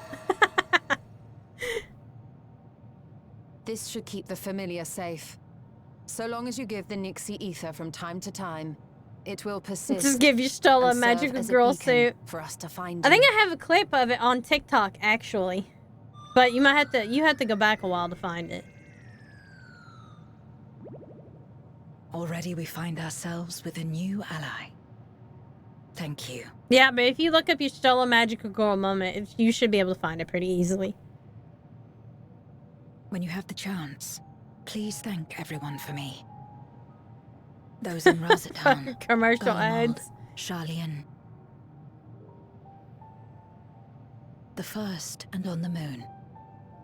This should keep the familiar safe. So long as you give the Nixie ether from time to time, it will persist. Just give you Stola a and serve magical as a girl beacon suit. for us to find I think you. I have a clip of it on TikTok actually, but you might have to go back a while to find it. Already we find ourselves with a new ally. Thank you. Yeah, but if you look up your Stola magical girl moment, you should be able to find it pretty easily. When you have the chance, please thank everyone for me. Those in Razatan, Commercial Belmont, ads. Charlian. The first and on the moon.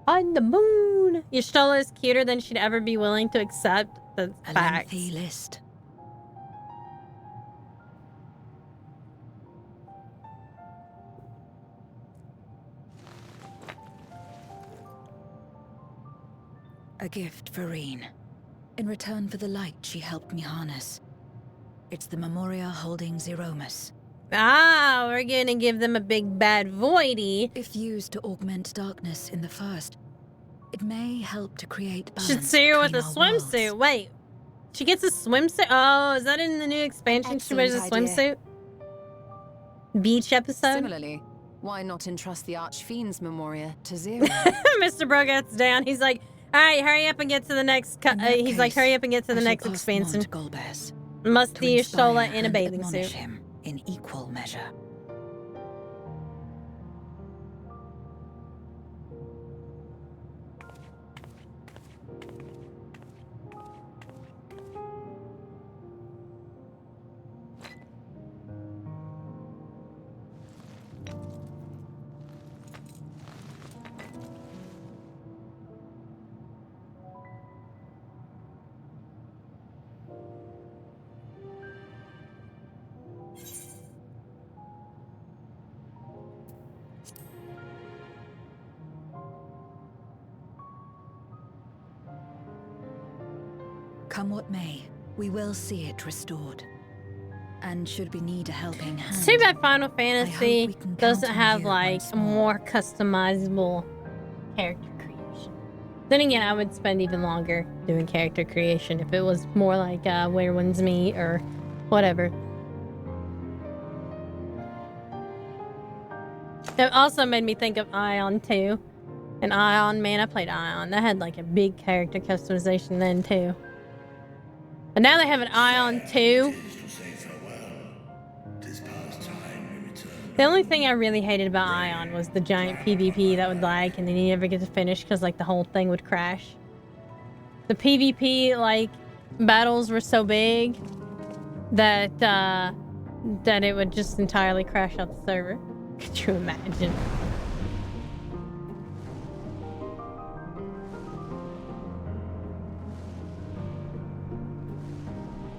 On the moon. Your Stola is cuter than she'd ever be willing to accept. The A facts. lengthy list. A gift for Reen. In return for the light she helped me harness. It's the Memoria holding Zeromus. Ah, we're gonna give them a big bad voidy. If used to augment darkness in the first, it may help to create balance. Should see her with a between our worlds. swimsuit. Wait, she gets a swimsuit? Oh, is that in the new expansion? She wears a Excellent idea. swimsuit? Beach episode? Similarly, why not entrust the Archfiend's Memoria to Zero? Mr. Bro gets down. He's like, all right, hurry up and get to the next. In that He's like, case, hurry up and get to the I shall next pass them on expansion. to Golbez, Must to be inspire Stola in a and bathing admonish suit. him in equal measure. Come what may, we will see it restored. And should we need a helping hand, It's too bad Final hope Fantasy we can doesn't count on have you like once a more. more customizable character creation. Then again, I would spend even longer doing character creation if it was more like Where Winds Meet or whatever. It also made me think of Ion 2. And Ion, man, I played Ion. That had like a big character customization then too. But now they have an Ion 2. The only thing I really hated about Ion was the giant PvP that would lag and then you never get to finish because like the whole thing would crash. The PvP like battles were so big that that it would just entirely crash out the server. Could you imagine?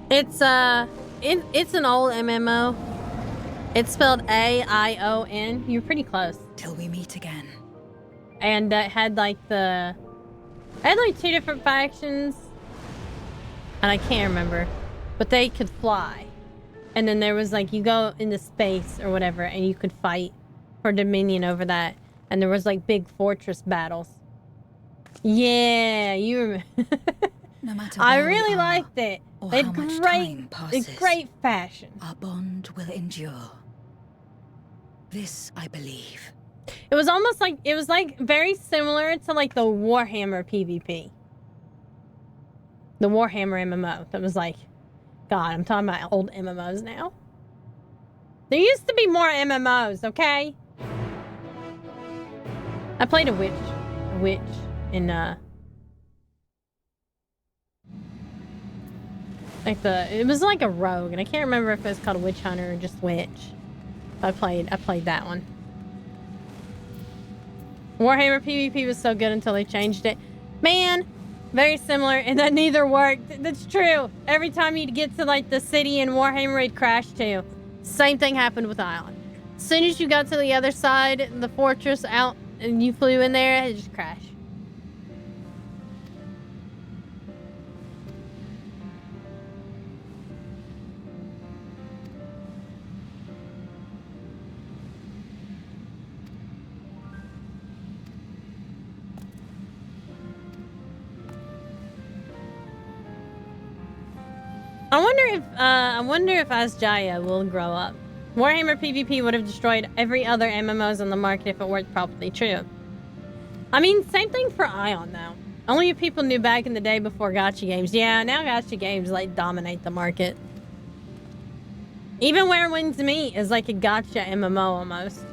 It's an old MMO. It's spelled A-I-O-N. You're pretty close. Till we meet again. And it had like two different factions. And I can't remember. But they could fly. And then there was like, you go into space or whatever and you could fight for dominion over that. And there was like big fortress battles. Yeah, you remember. No matter I where we really are, liked it. or They had how much time passes, great fashion. our bond will endure. This I believe. It was almost like, it was like very similar to like the Warhammer PvP. The Warhammer MMO. That was like, God, I'm talking about old MMOs now. There used to be more MMOs, okay? I played a witch in Like it was like a rogue, and I can't remember if it was called a witch hunter or just witch. I played that one. Warhammer PvP was so good until they changed it. Man, very similar, and that neither worked. That's true. Every time you get to like the city in Warhammer, it'd crash too. Same thing happened with Island. As soon as you got to the other side, the fortress out, and you flew in there, it just crashed. I wonder if Asjaya will grow up. Warhammer PvP would have destroyed every other MMOs on the market if it worked properly. True. I mean, same thing for Ion though. Only if people knew back in the day before gacha games. Yeah, now gacha games like dominate the market. Even Where Winds Meet is like a gacha MMO almost.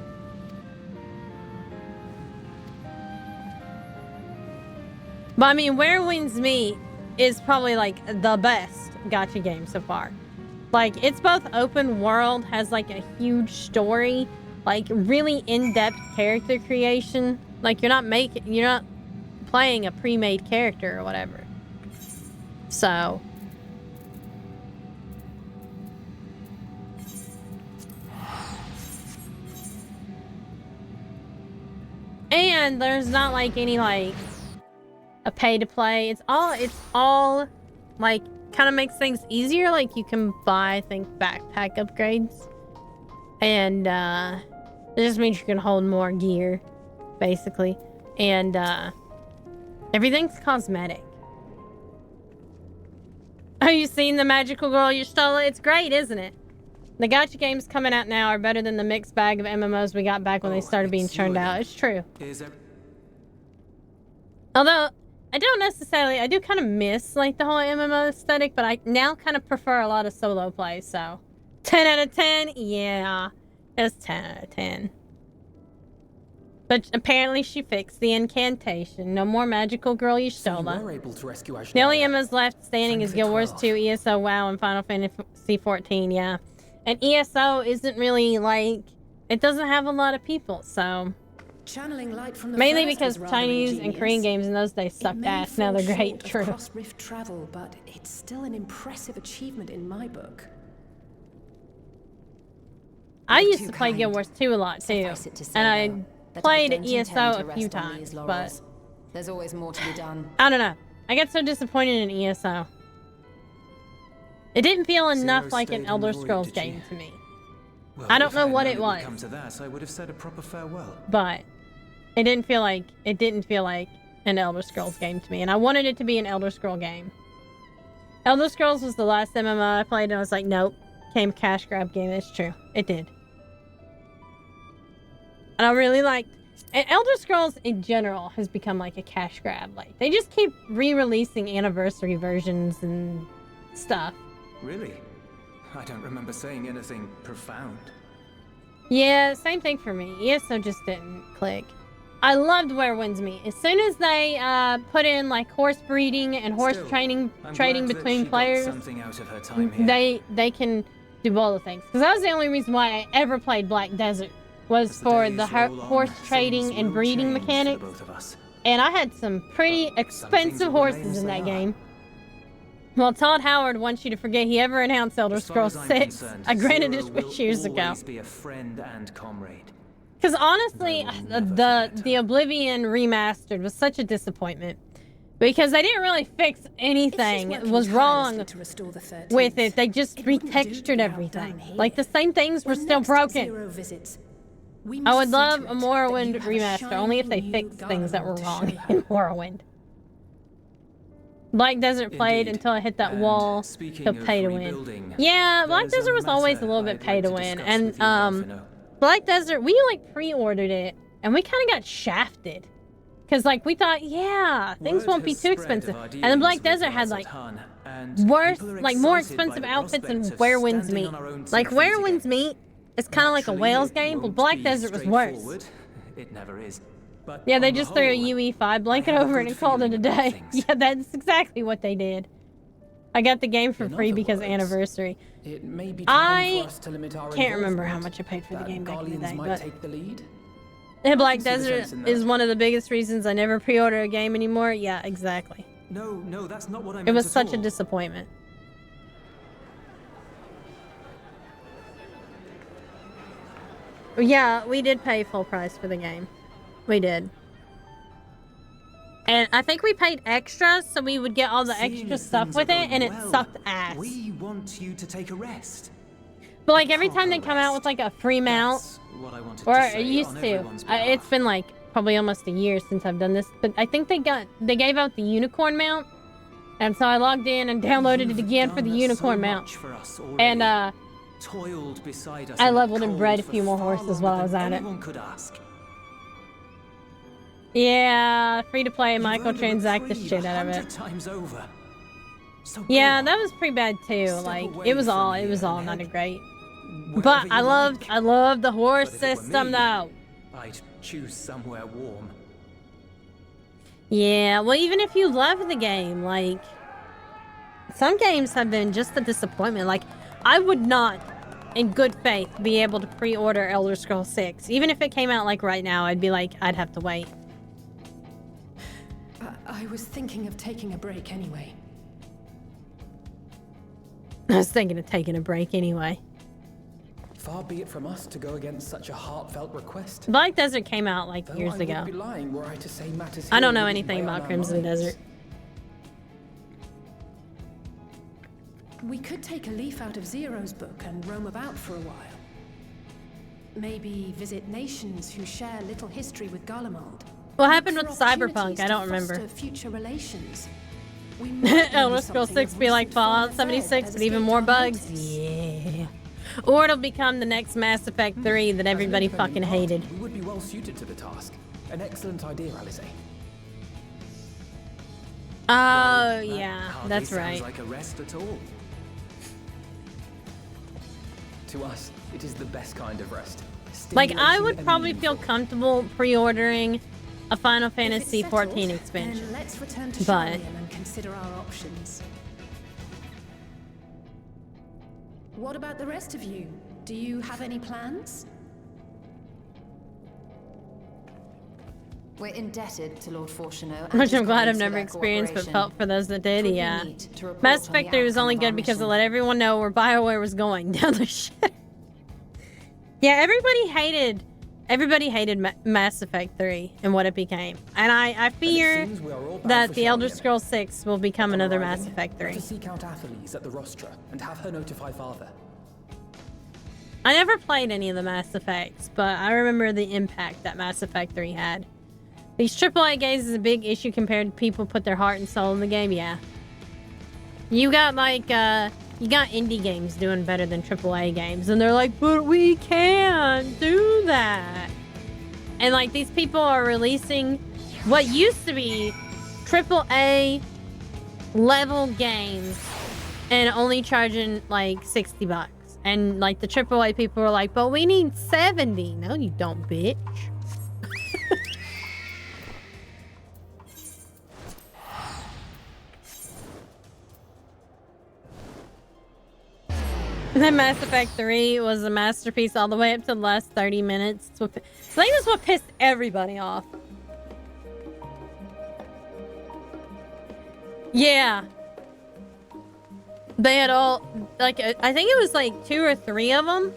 But I mean, Where Winds Meet is probably like the best gacha game so far. Like, it's both open world, has like a huge story, like really in-depth character creation. Like you're not playing a pre-made character or whatever. So and there's not like any like a pay to play. It's all like kind of makes things easier. Like you can buy, I think, backpack upgrades, and it just means you can hold more gear, basically, and everything's cosmetic. Have you seen the magical girl you stole? It's great, isn't it? The gacha games coming out now are better than the mixed bag of MMOs we got back when they started being churned out. It's true. Although I do kind of miss like the whole MMO aesthetic, but I now kind of prefer a lot of solo play, so 10 out of 10, yeah, it's 10 out of 10. But apparently she fixed the incantation. No more magical girl you stole. The only MMOs left standing is Guild Wars 2, ESO, WoW, and Final Fantasy 14, yeah. And ESO isn't really like, it doesn't have a lot of people, so... Channeling light from the mainly because Chinese and Korean games in those days sucked ass. Now they're great. True. Cross-rift travel, but it's still an impressive achievement in my book. I used to play Guild Wars 2 a lot too, and I played ESO a few times, but there's always more to be done. I don't know. I got so disappointed in ESO. It didn't feel enough like an Elder Scrolls game to me. Well, I don't know what it was. Come to that, I would have said a proper farewell. But it didn't feel like an Elder Scrolls game to me, and I wanted it to be an Elder Scroll game. Elder Scrolls was the last MMO I played, and I was like, nope. Came cash grab game. It's true. It did. And I really liked... And Elder Scrolls in general has become like a cash grab. Like, they just keep re-releasing anniversary versions and stuff. Really? I don't remember saying anything profound. Yeah, same thing for me. ESO just didn't click. I loved Where Winds Meet. As soon as they put in like horse breeding and horse trading between players, they can do all the things. Because that was the only reason why I ever played Black Desert, was for the horse trading and breeding mechanics. And I had some pretty expensive horses in that game. Well, Todd Howard wants you to forget he ever announced Elder Scrolls 6. I granted his wish years ago. Because honestly, the Oblivion Remastered was such a disappointment. Because they didn't really fix anything. It was wrong with it. They just retextured everything. Like, the same things were still broken. I would love a Morrowind remaster, only if they fixed things that were wrong in Morrowind. Black Desert played until I hit that wall to pay to win. Yeah, Black Desert was always a little bit pay to win. And Black Desert, we like pre-ordered it and we kind of got shafted. Because like we thought, yeah, things won't be too expensive. And then Black Desert had like more expensive outfits than Where Winds Meet. Like Where Winds Meet is kind of like a Wales game, but Black Desert was worse. It never is. Yeah, they just threw a UE5 blanket over it and called it a day. Yeah, that's exactly what they did. I got the game for In free other because words, anniversary. It may be time I for us to limit our can't remember how involvement, much I paid for the that game back in the Guardians day, might but take the lead. Black can see the Desert sense in that. is one of the biggest reasons I never pre-order a game anymore. Yeah, exactly. No, that's not what I meant It was at such a all. disappointment. Yeah, we did pay full price for the game. We did. And I think we paid extra so we would get all the Seeing extra as stuff things with are it, and it going well, sucked ass. We want you to take a rest. But like every time they proper come out with rest. like a free mount, That's what I wanted or to it say used on to. everyone's behalf. It's been like probably almost a year since I've done this, but I think they gave out the unicorn mount, and so I logged in and downloaded it again for the You've unicorn done so mount. much for us And already. Toiled beside us I in the leveled and cold bred a for few more far horses longer while I was than at it. anyone could ask. Yeah, free to play You've earned a microtransact the reprieve shit out of 100 it. times over. So Yeah, go that on. was pretty bad too. Step Like away it was from all here and not a head great. wherever But you I like. loved the horse But if it were system me, though. I'd choose somewhere warm. Yeah, well, even if you love the game, like some games have been just a disappointment. Like I would not, in good faith, be able to pre-order Elder Scrolls 6. Even if it came out like right now, I'd be like, I'd have to wait. I was thinking of taking a break anyway. I was thinking of taking a break anyway. Far be it from us to go against such a heartfelt request. Black Desert came out like Though years I ago. would be lying were I to say matters I don't here know wouldn't anything weigh on about our Crimson minds. Desert. We could take a leaf out of Zero's book and roam about for a while. Maybe visit nations who share little history with Garlemald. What happened For with Cyberpunk? opportunities I to don't remember. foster future relations. We might Elder learn Scrolls something 6 of be like recent Fallout Fallen Red 76, that but even escaped more our bugs. notice. Yeah. Or it'll become the next Mass Effect 3 that As an everybody independent fucking party, hated. We would be well suited to the task. An excellent idea, Alice. Oh, That yeah, hardly that's sounds right. like a rest at all. To us, it is the best kind of rest. Like, I Stimulating would and probably feel meaningful. comfortable pre-ordering a Final If it's Fantasy settled, XIV expansion. Then let's return to But- Charlian and consider our options. What about the rest of you? Do you have any plans? We're indebted to Lord Fortuneau. Which I'm glad I've never experienced, but felt for those that did, yeah. Mass Effect 3 was only good because it let everyone know where BioWare was going down the shit. Yeah, everybody hated Mass Effect 3 and what it became. And I fear seems we are all bound that for the Elder Charlian. Scrolls 6 will become another Arriving, Mass Effect 3. let us seek out Atheles at the Rostra and have her notify Father. I never played any of the Mass Effects, but I remember the impact that Mass Effect 3 had. These AAA games is a big issue compared to people put their heart and soul in the game, yeah. You got like, you got indie games doing better than AAA games, and they're like, but we can't do that. And like, these people are releasing what used to be AAA level games and only charging like $60. And like the AAA people are like, but we need 70. No, you don't, bitch. Then Mass Effect 3 was a masterpiece all the way up to the last 30 minutes. I think that's what pissed everybody off. Yeah. They had all, like, I think it was like 2 or 3 of them.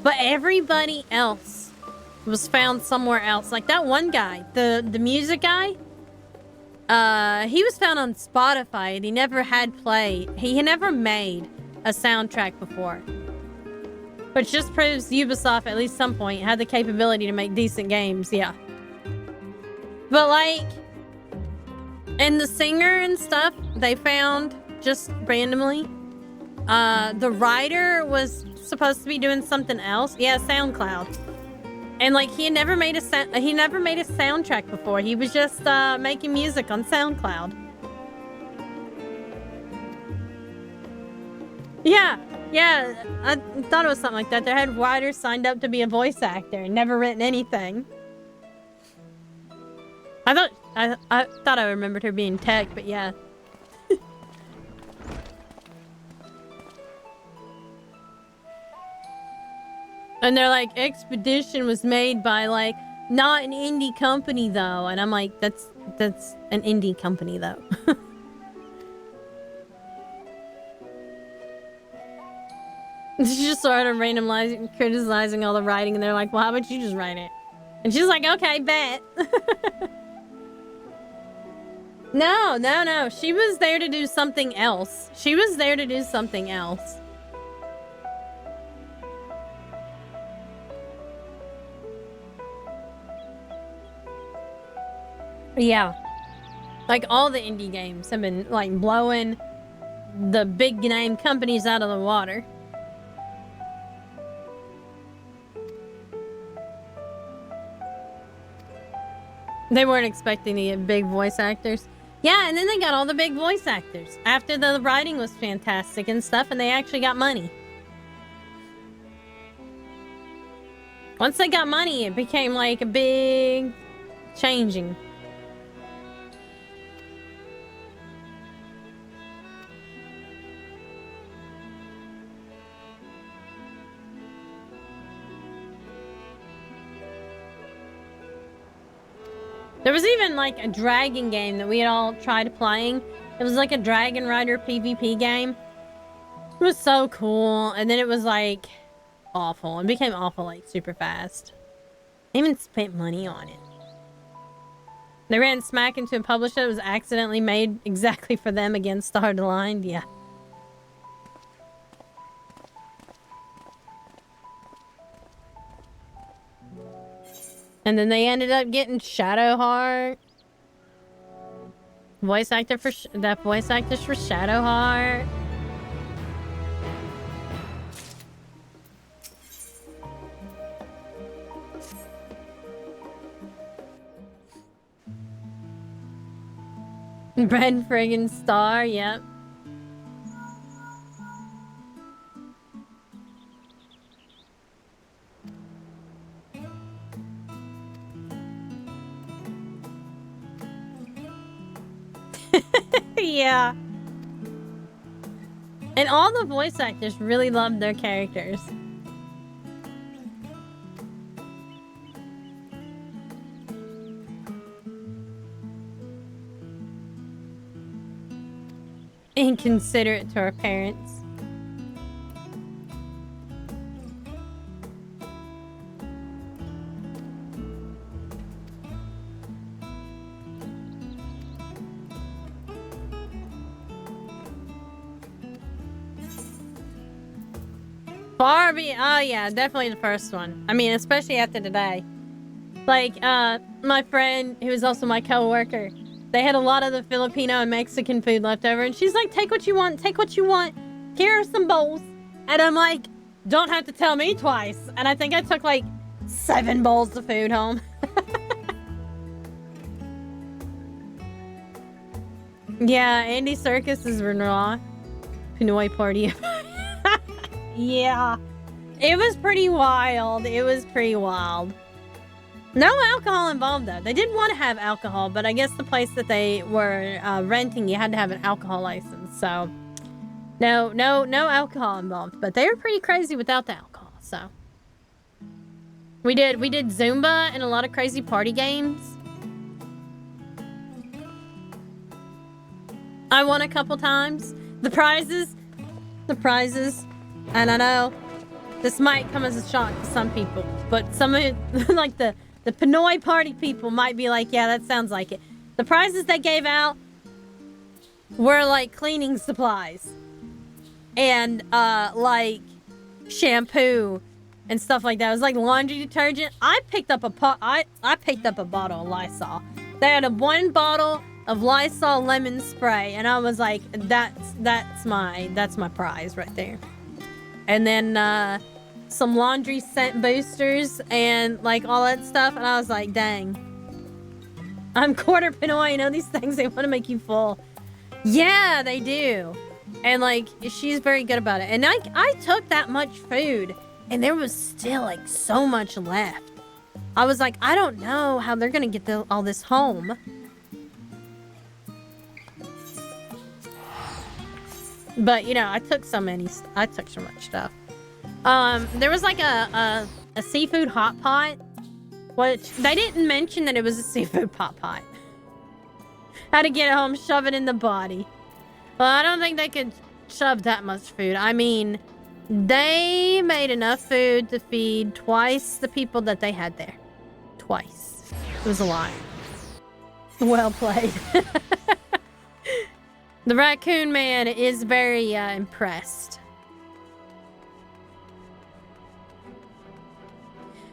But everybody else was found somewhere else. Like that one guy, the music guy. He was found on Spotify and he never had played. He had never made a soundtrack before. Which just proves Ubisoft, at least some point, had the capability to make decent games, yeah. But like, and the singer and stuff, they found just randomly. The writer was supposed to be doing something else. Yeah, SoundCloud. And like, he had never made a soundtrack before. He was just making music on SoundCloud. Yeah, I thought it was something like that. Their head writer signed up to be a voice actor and never written anything. I thought I remembered her being tech, but yeah. And they're like, Expedition was made by like not an indie company though, and I'm like, that's an indie company though. She just started criticizing all the writing, and they're like, well, how about you just write it? And she's like, okay, bet. No. She was there to do something else. Yeah. Like, all the indie games have been, like, blowing the big name companies out of the water. They weren't expecting to get big voice actors. Yeah, and then they got all the big voice actors after the writing was fantastic and stuff, and they actually got money. Once they got money, it became like a big changing. There was even like a dragon game that we had all tried playing. It was like a Dragon Rider PvP game. It was so cool. And then it was like awful. It became awful like super fast. I even spent money on it. They ran smack into a publisher that was accidentally made exactly for them against Star Line. Yeah. And then they ended up getting Shadowheart. Voice actors for Shadowheart. Brent friggin' Star, yep. Yeah. And all the voice actors really loved their characters. Inconsiderate to our parents. Barbie, oh yeah, definitely the first one. I mean, especially after today. Like, my friend, who was also my co-worker, they had a lot of the Filipino and Mexican food left over, and she's like, take what you want, here are some bowls. And I'm like, don't have to tell me twice. And I think I took like 7 bowls of food home. Yeah, Andy Serkis is Renoir. Pinoy party. Yeah. It was pretty wild. No alcohol involved, though. They did want to have alcohol, but I guess the place that they were renting, you had to have an alcohol license. So, no alcohol involved. But they were pretty crazy without the alcohol. So, we did Zumba and a lot of crazy party games. I won a couple times. The prizes. And I know this might come as a shock to some people, but some of it, like the Pinoy party people might be like, yeah, that sounds like it. The prizes they gave out were like cleaning supplies and like shampoo and stuff like that. It was like laundry detergent. I picked up a bottle of Lysol. They had one bottle of Lysol lemon spray, and I was like, that's my prize right there. And then some laundry scent boosters and like all that stuff, and I was like, dang, I'm quarter Pinoy. You know, these things, they want to make you full. Yeah, they do. And like, she's very good about it. And I took that much food, and there was still like so much left. I was like, I don't know how they're gonna get all this home. But, you know, I took so much stuff. There was like a seafood hot pot, which they didn't mention that it was a seafood hot pot. Had to get it home, shove it in the body. Well, I don't think they could shove that much food. I mean, they made enough food to feed twice the people that they had there. Twice. It was a lot. Well played. The raccoon man is very impressed.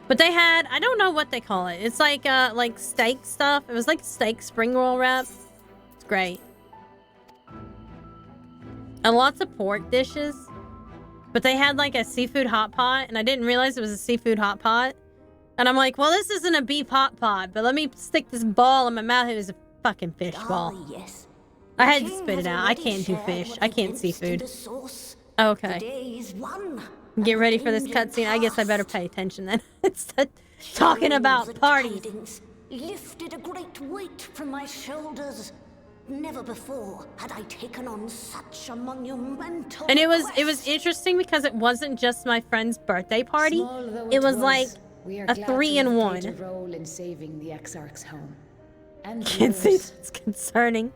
But they had, I don't know what they call it. It's like steak stuff. It was like steak spring roll wrap. It's great. And lots of pork dishes. But they had like a seafood hot pot, and I didn't realize it was a seafood hot pot. And I'm like, well, this isn't a beef hot pot, but let me stick this ball in my mouth. It was a fucking fish ball. Yes. I had to spit it out. I can't do fish. I can't seafood. Okay. Get ready for this cutscene. I guess I better pay attention then. It's talking about parties. Lifted a great weight from my shoulders. Never before had I taken on such a monumental And it was interesting because it wasn't just my friend's birthday party. It was like a 3-in-1. Role in saving the Exarch's home. And Can't see that's concerning.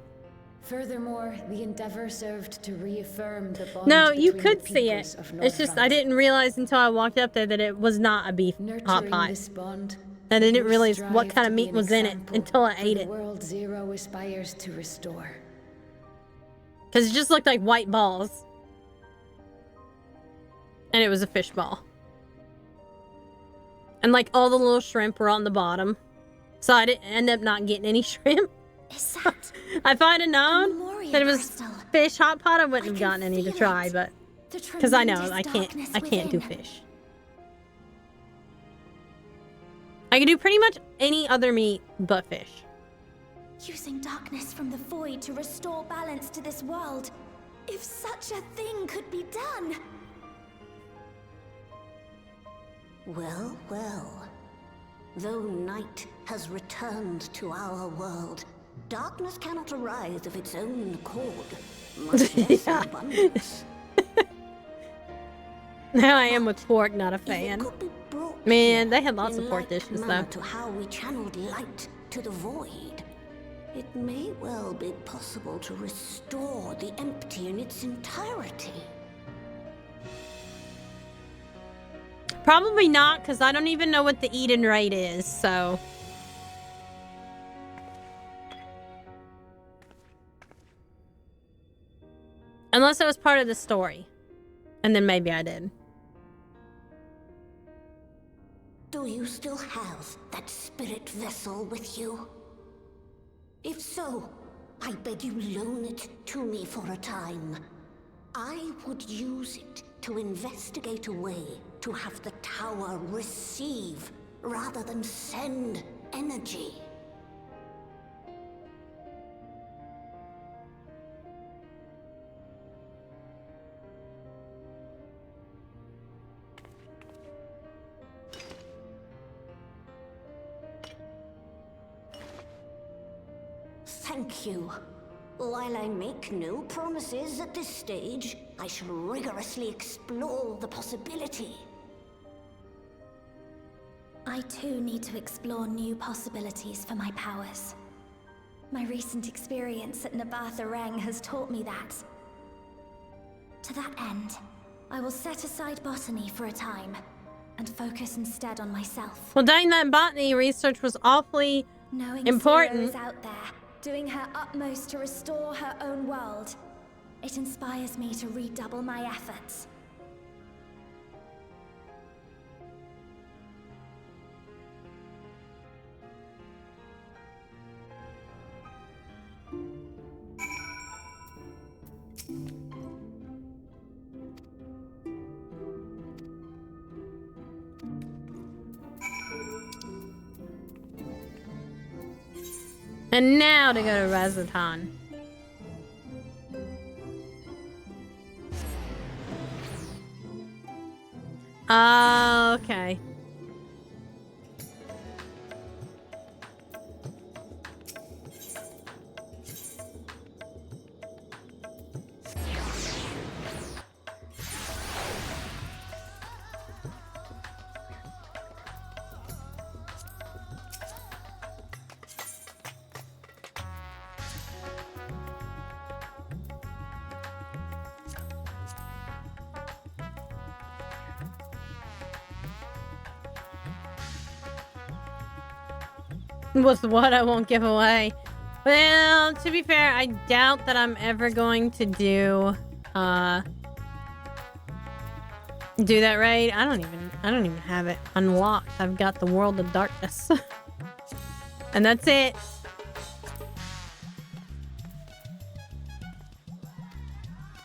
Furthermore, the endeavor served to reaffirm the bond. No, you between could the see peoples it. of North It's just I France. didn't realize until I walked up there that it was not a beef hot Nurturing pot. this bond, And I didn't you realize what strive kind of to be meat an was in it example until I for ate the it. world Zero aspires to restore. Because it just looked like white balls. And it was a fish ball. And like all the little shrimp were on the bottom. So I didn't end up not getting any shrimp. Is that If I'd have known Memoria that it was crystal? fish hot pot, I wouldn't have I gotten can any to feel try, it. but The because I know tremendous darkness I can't do within. fish. I can do pretty much any other meat but fish. Using darkness from the void to restore balance to this world. If such a thing could be done. Well, well. Though night has returned to our world, darkness cannot arise of its own accord, much less in abundance. Now I am with pork, not a If it fan. could be brought Man, here they had lots in of pork like dishes manner though. to how we channeled light to the void, it may well be possible to restore the empty in its entirety. Probably not, because I don't even know what the Eden rate is, so. Unless it was part of the story. And then maybe I did. Do you still have that spirit vessel with you? If so, I beg you loan it to me for a time. I would use it to investigate a way to have the tower receive rather than send energy. Thank you. While I make no promises at this stage, I shall rigorously explore the possibility. I too need to explore new possibilities for my powers. My recent experience at Vtuber ENG has taught me that. To that end, I will set aside botany for a time, and focus instead on myself. Well, dang, that botany research was awfully Knowing important. Zero is out there, doing her utmost to restore her own world, it inspires me to redouble my efforts. And now to go to Razatan. Okay. With what I won't give away. Well, to be fair, I doubt that I'm ever going to do that right. I don't even have it unlocked. I've got the World of Darkness. And that's it.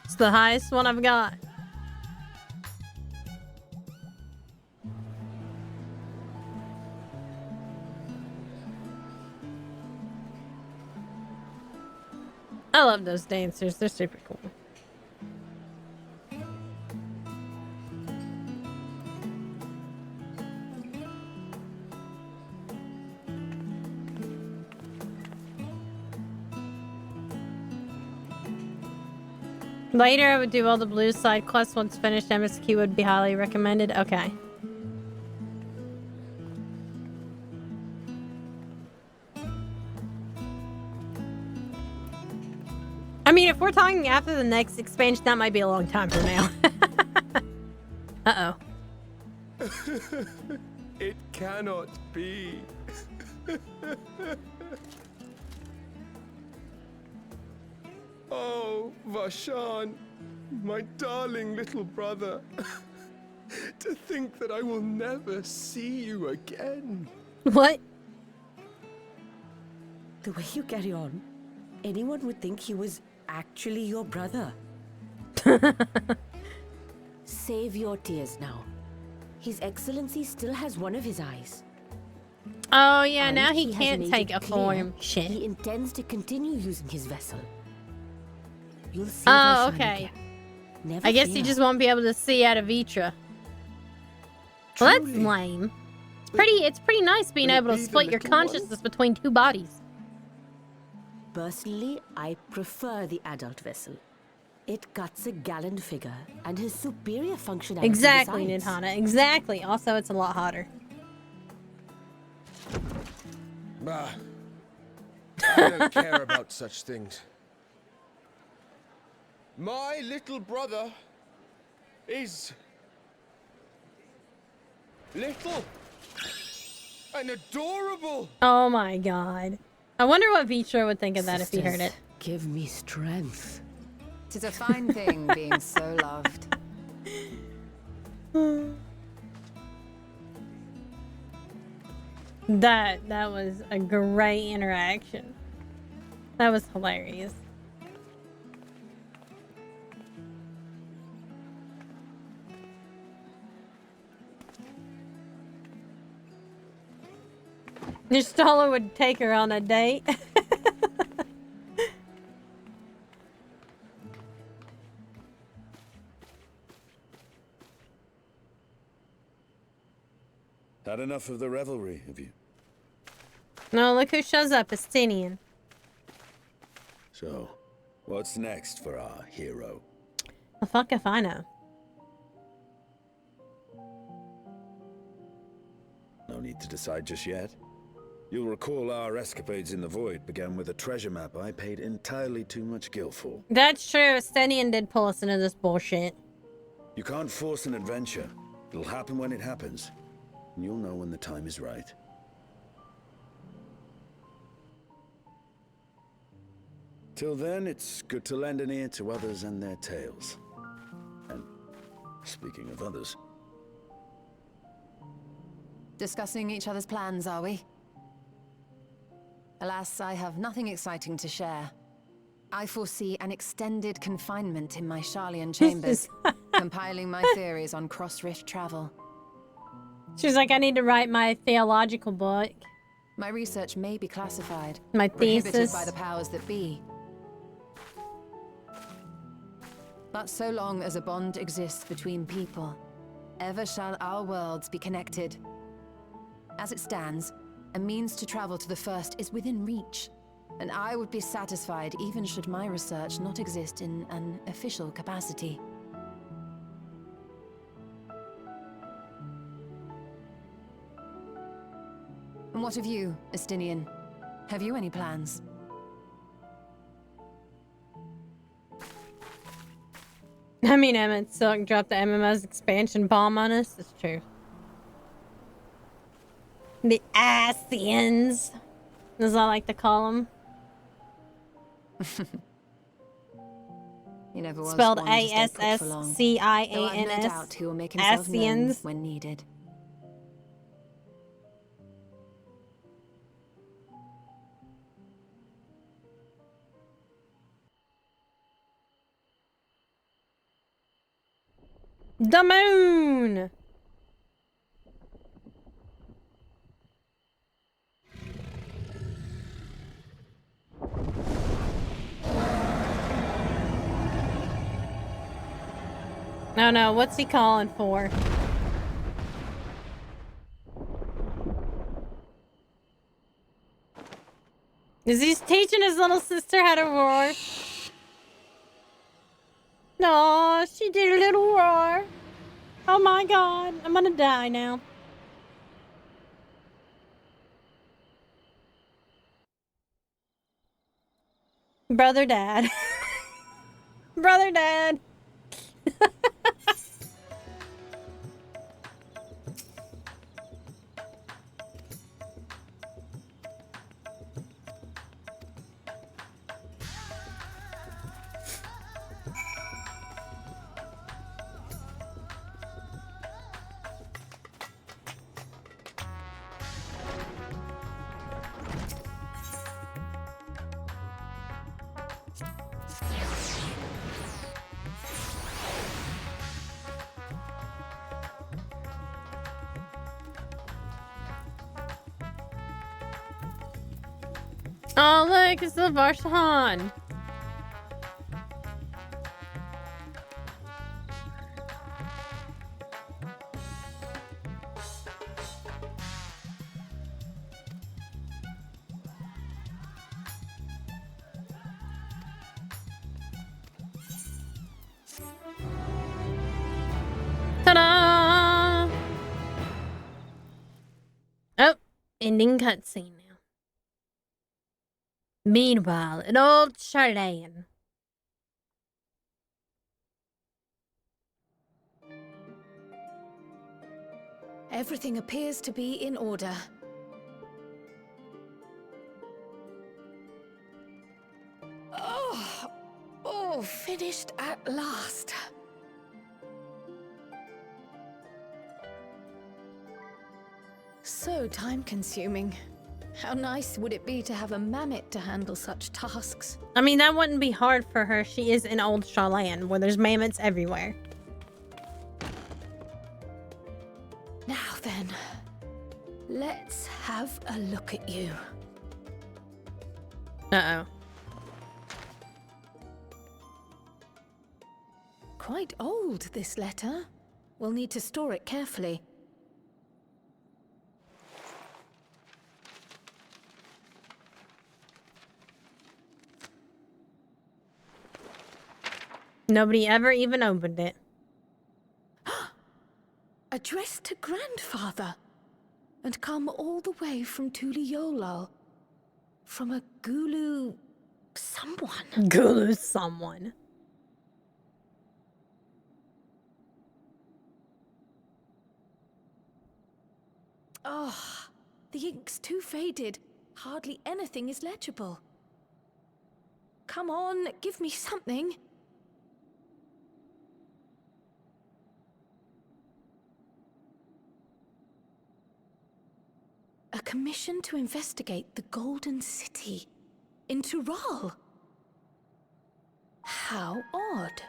It's the highest one I've got. I love those dancers. They're super cool. Later, I would do all the blue side quests. Once finished, MSQ would be highly recommended. Okay. I mean, if we're talking after the next expansion, that might be a long time from now. Uh-oh. It cannot be. Oh, Vashan, my darling little brother. To think that I will never see you again. What? The way you carry on, anyone would think he was actually your brother. Save your tears now. His Excellency still has one of his eyes. Oh, yeah, And now he has can't made take it a clear form. Shit. He intends to continue using his vessel. You'll see. Oh, Vashan okay. again. Never I guess fear. you just won't be able to see out of Vitra. Well, that's lame. It's pretty nice being will it able to be the split your little consciousness between two bodies. Personally, I prefer the adult vessel. It cuts a gallant figure and has superior functionality. Exactly, besides. Nidhana. Exactly. Also, it's a lot hotter. Bah. I don't care about such things. My little brother is little and adorable. Oh my god. I wonder what Vitra would think of that if he heard it. Give me strength. 'Tis a fine thing being so loved. That was a great interaction. That was hilarious. Nistala would take her on a date. Had enough of the revelry, have you? No, look who shows up. Estinian. So, what's next for our hero? The fuck if I know. No need to decide just yet. You'll recall our escapades in the Void began with a treasure map I paid entirely too much gil for. That's true. Estinian did pull us into this bullshit. You can't force an adventure. It'll happen when it happens. And you'll know when the time is right. Till then, it's good to lend an ear to others and their tales. And speaking of others... Discussing each other's plans, are we? Alas, I have nothing exciting to share. I foresee an extended confinement in my Sharlayan chambers, compiling my theories on cross-rift travel. She was like, I need to write my theological book. My research may be classified. My prohibited thesis. by the powers that be. But so long as a bond exists between people, ever shall our worlds be connected. As it stands, a means to travel to the first is within reach, and I would be satisfied even should my research not exist in an official capacity. And what of you, Estinian? Have you any plans? I mean, Emmett Silk dropped the MMO's expansion bomb on us. It's true. The Asians. as I like to call them. He never was Spelled one to stay put for long. Though I've no ASSCIANS. doubt he will make himself known Asians. when needed. The moon! No, no, what's he calling for? Is he teaching his little sister how to roar? No, she did a little roar. Oh my god, I'm gonna die now. Brother Dad. Brother Dad. Oh, look, it's the Varshan. Ta-da! Oh, ending cutscene now. Meanwhile, in old Charlane. Everything appears to be in order. Oh, finished at last. So time-consuming. How nice would it be to have a mammoth to handle such tasks? I mean, that wouldn't be hard for her. She is in old Charlane, where there's mammoths everywhere. Now then, let's have a look at you. Uh-oh. Quite old, this letter. We'll need to store it carefully. Nobody ever even opened it. Addressed to Grandfather. And come all the way from Tuliolal. From a Gulu... someone. Gulu someone. Oh, the ink's too faded. Hardly anything is legible. Come on, give me something. A commission to investigate the Golden City in Tural. How odd.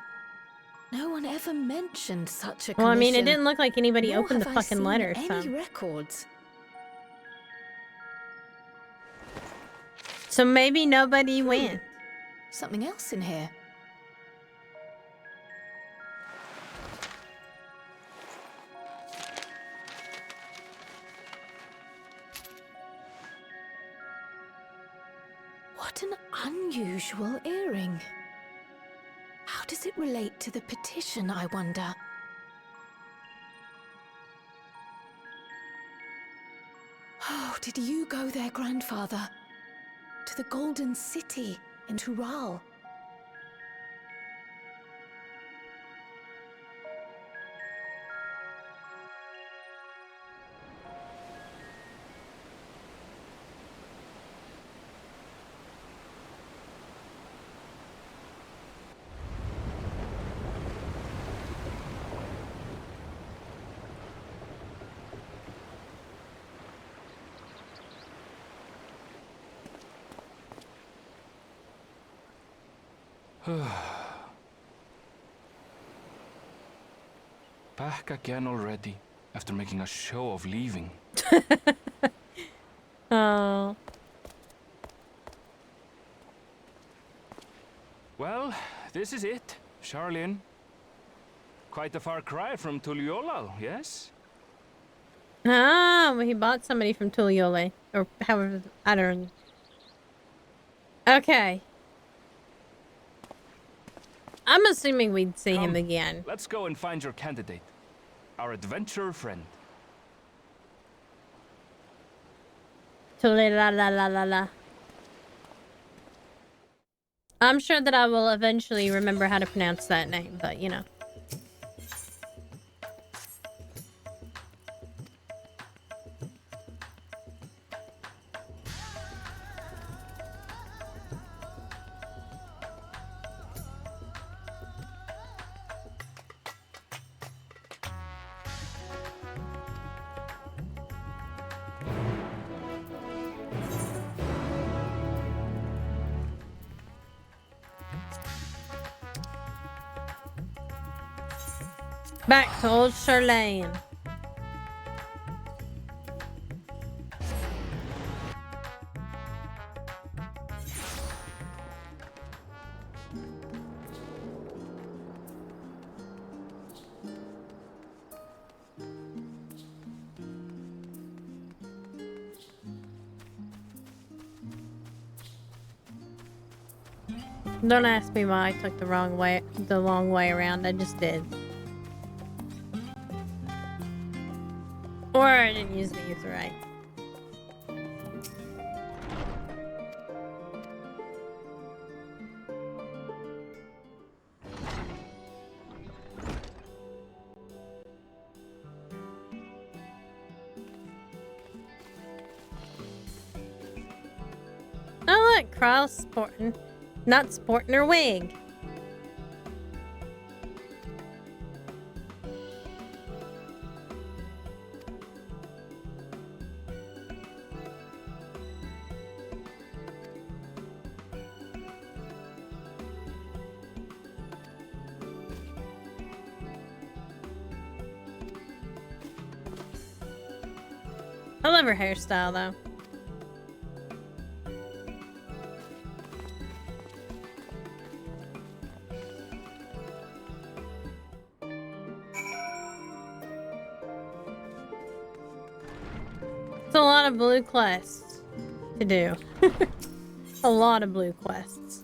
No one ever mentioned such a commission. Well, I mean, it didn't look like anybody Nor opened the have I fucking seen letter, any so. records. So maybe nobody went. Something else in here. What an unusual earring. How does it relate to the petition, I wonder? Oh, did you go there, Grandfather? To the Golden City in Tural? Back again already, after making a show of leaving. Oh. Well, this is it, Charlene. Quite a far cry from Tuliolal, yes? Ah, well, he bought somebody from Tuliole. Or however, I don't know. Okay. I'm assuming we'd see him again. Let's go and find your candidate. Our adventurer friend. Tuliolala. I'm sure that I will eventually remember how to pronounce that name, but you know. Back to old Charlene. Don't ask me why I took the long way around. I just did. Or I didn't use these right. Oh look, Krau's sporting, not sporting her wig. I love her hairstyle, though. It's a lot of blue quests to do. A lot of blue quests.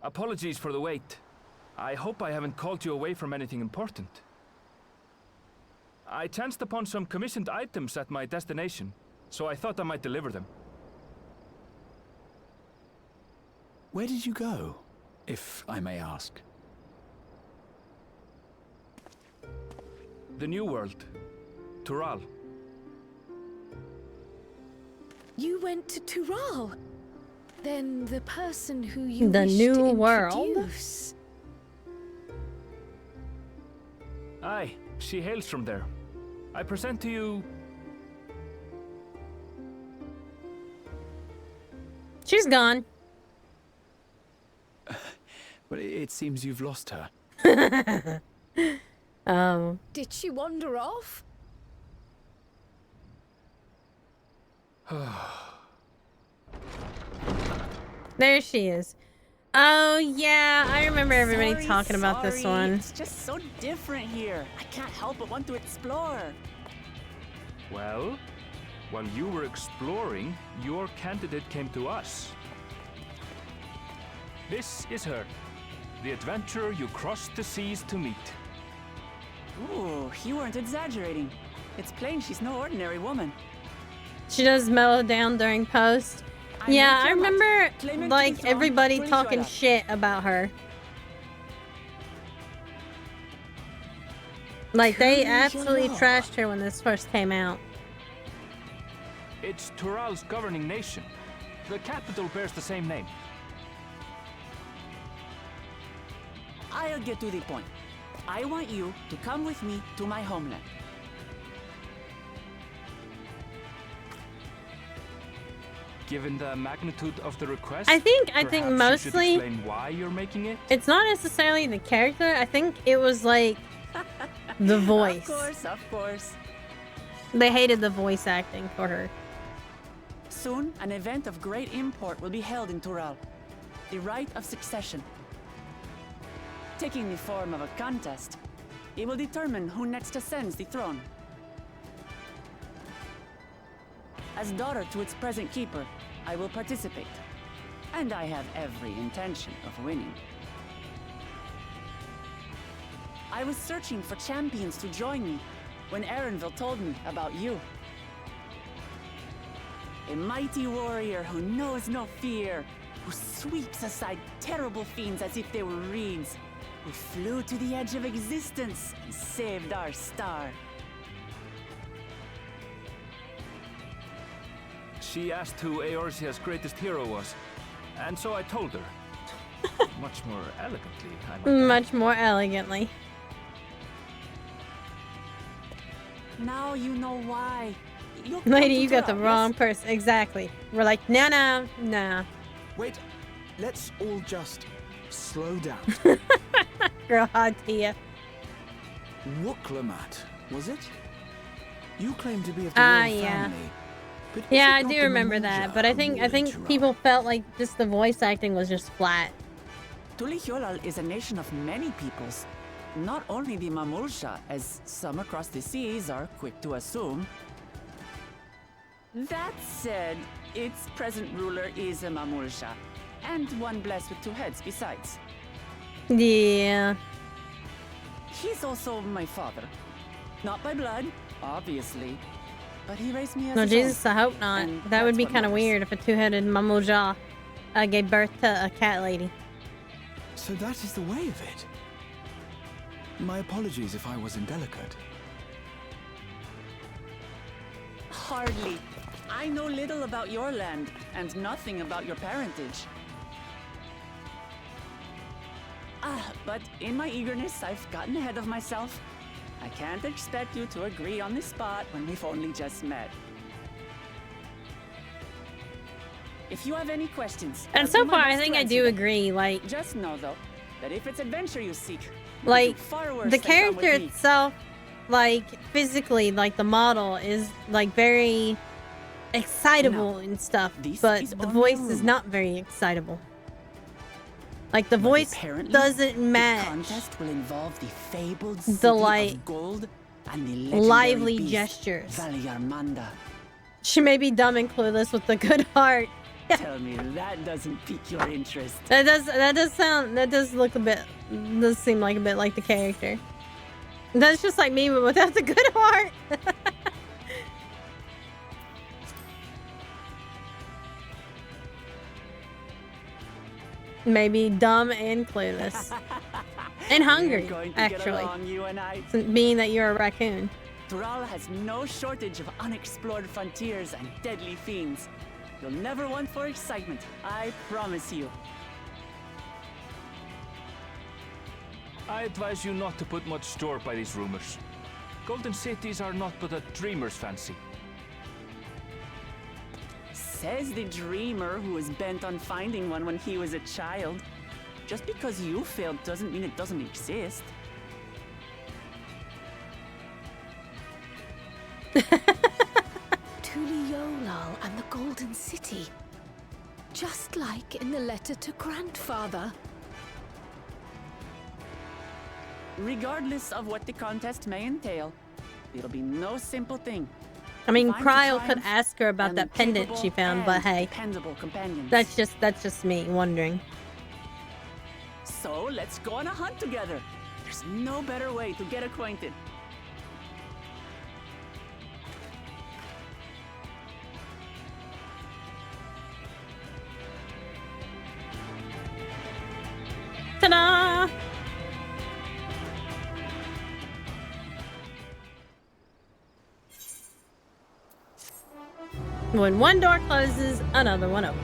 Apologies for the wait. I hope I haven't called you away from anything important. I chanced upon some commissioned items at my destination, so I thought I might deliver them. Where did you go, if I may ask? The New World. Tural. You went to Tural? Then the person who you The wish New to World? introduce. Aye, she hails from there. I present to you... She's gone. But it seems you've lost her. Oh. Did she wander off? There she is. Oh, yeah. I remember everybody talking about this one. It's just so different here. I can't help but want to explore. Well, while you were exploring, your candidate came to us. This is her, the adventurer you crossed the seas to meet. Ooh, you weren't exaggerating. It's plain she's no ordinary woman. She does mellow down during post. Yeah, I remember like everybody talking shit about her. Like they absolutely trashed her when this first came out. It's Tural's governing nation. The capital bears the same name. I'll get to the point. I want you to come with me to my homeland. Given the magnitude of the request, I think perhaps mostly you should explain why you're making it. It's not necessarily the character. I think it was like the voice. Of course. They hated the voice acting for her. Soon, an event of great import will be held in Tural. The Rite of Succession. Taking the form of a contest, it will determine who next ascends the throne. As daughter to its present keeper, I will participate. And I have every intention of winning. I was searching for champions to join me when Erenville told me about you. A mighty warrior who knows no fear, who sweeps aside terrible fiends as if they were reeds, who flew to the edge of existence and saved our star. She asked who Eorzea's greatest hero was, and so I told her. Much more elegantly, I might add. Much more elegantly. Now you know why. Lady, you got the wrong person. Exactly. We're like, no. Wait, let's all just slow down. Girl, Tia. Wuklamat, was it? You claim to be of the royal yeah. family. But Yeah, was I it not do the remember that, but I think people felt like just the voice acting was just flat. Tulihyolal is a nation of many peoples. Not only the Mamulsha, as some across the seas are quick to assume. That said, its present ruler is a Mamulsha, and one blessed with two heads besides. Yeah. He's also my father. Not by blood, obviously, but he raised me as No, his Jesus, own. I hope not. And That would that's be what kind of matters. weird if a two-headed Mamulja gave birth to a cat lady. So that is the way of it. My apologies if I was indelicate. Hardly. I know little about your land, and nothing about your parentage. But in my eagerness, I've gotten ahead of myself. I can't expect you to agree on the spot when we've only just met. If you have any questions... And I'll so do my far, I best think to I answer do them. agree, like... Just know, though, that if it's adventure you seek, Like, far worse the than come with character me. itself, like, physically, like, the model is, like, very excitable and stuff, but the voice is not very excitable. Like, the voice doesn't match The contest will involve the fabled the, city like, of gold and the legendary lively beast, gestures. Valiarmanda. She may be dumb and clueless with a good heart. Tell me that doesn't pique your interest. That does look a bit, does seem like a bit like the character. That's just like me, but without the good heart. Maybe dumb and clueless. And hungry, We're going to actually. Get along, you and I. Being that you're a raccoon. Tural has no shortage of unexplored frontiers and deadly fiends. You'll never want for excitement, I promise you. I advise you not to put much store by these rumors. Golden cities are not but a dreamer's fancy. Says the dreamer who was bent on finding one when he was a child. Just because you failed doesn't mean it doesn't exist. Tuliolal and the Golden City. Just like in the letter to Grandfather. Regardless of what the contest may entail, it'll be no simple thing. I mean, Find the Cryo could triumph ask her about and that pendant capable she found, but and hey, dependable companions. that's just me wondering. So let's go on a hunt together. There's no better way to get acquainted. Ta-da! When one door closes, another one opens.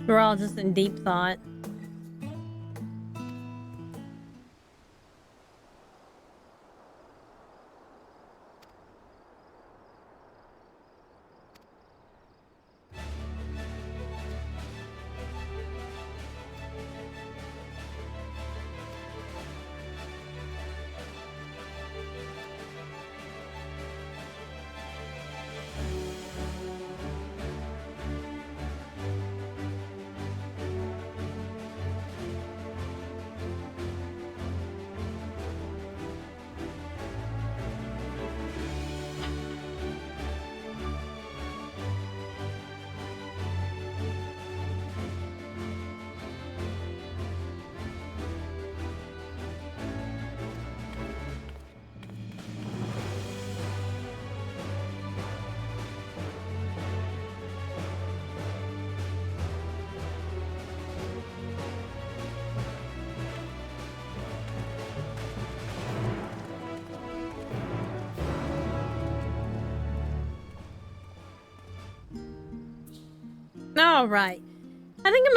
We're all just in deep thought. All right. I think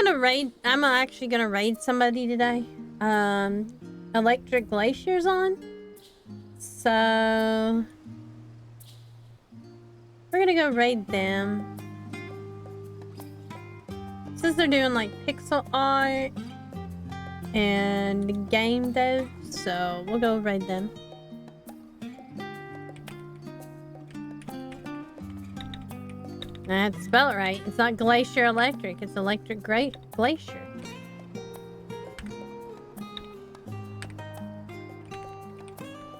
I'm actually gonna raid somebody today. Electric Glacier's on. So we're gonna go raid them. Since they're doing like pixel art and game dev, so we'll go raid them. I had to spell it right. It's not Glacier Electric, it's Electric Glacier.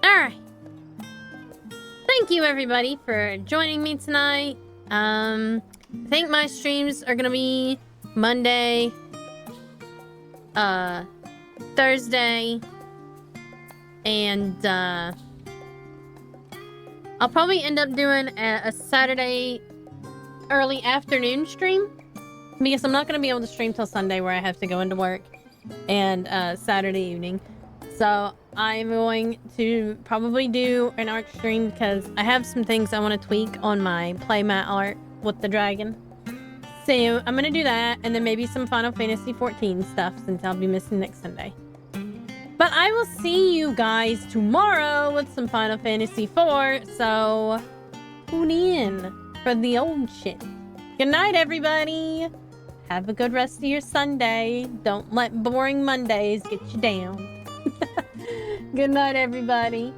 Alright. Thank you everybody for joining me tonight. I think my streams are gonna be Monday, Thursday, and I'll probably end up doing a Saturday early afternoon stream because I'm not going to be able to stream till Sunday where I have to go into work, and Saturday evening. So I'm going to probably do an art stream because I have some things I want to tweak on my playmat art with the dragon. So I'm going to do that, and then maybe some Final Fantasy 14 stuff since I'll be missing next Sunday. But I will see you guys tomorrow with some Final Fantasy 4, so tune in for the old shit. Good night, everybody. Have a good rest of your Sunday. Don't let boring Mondays get you down. Good night, everybody.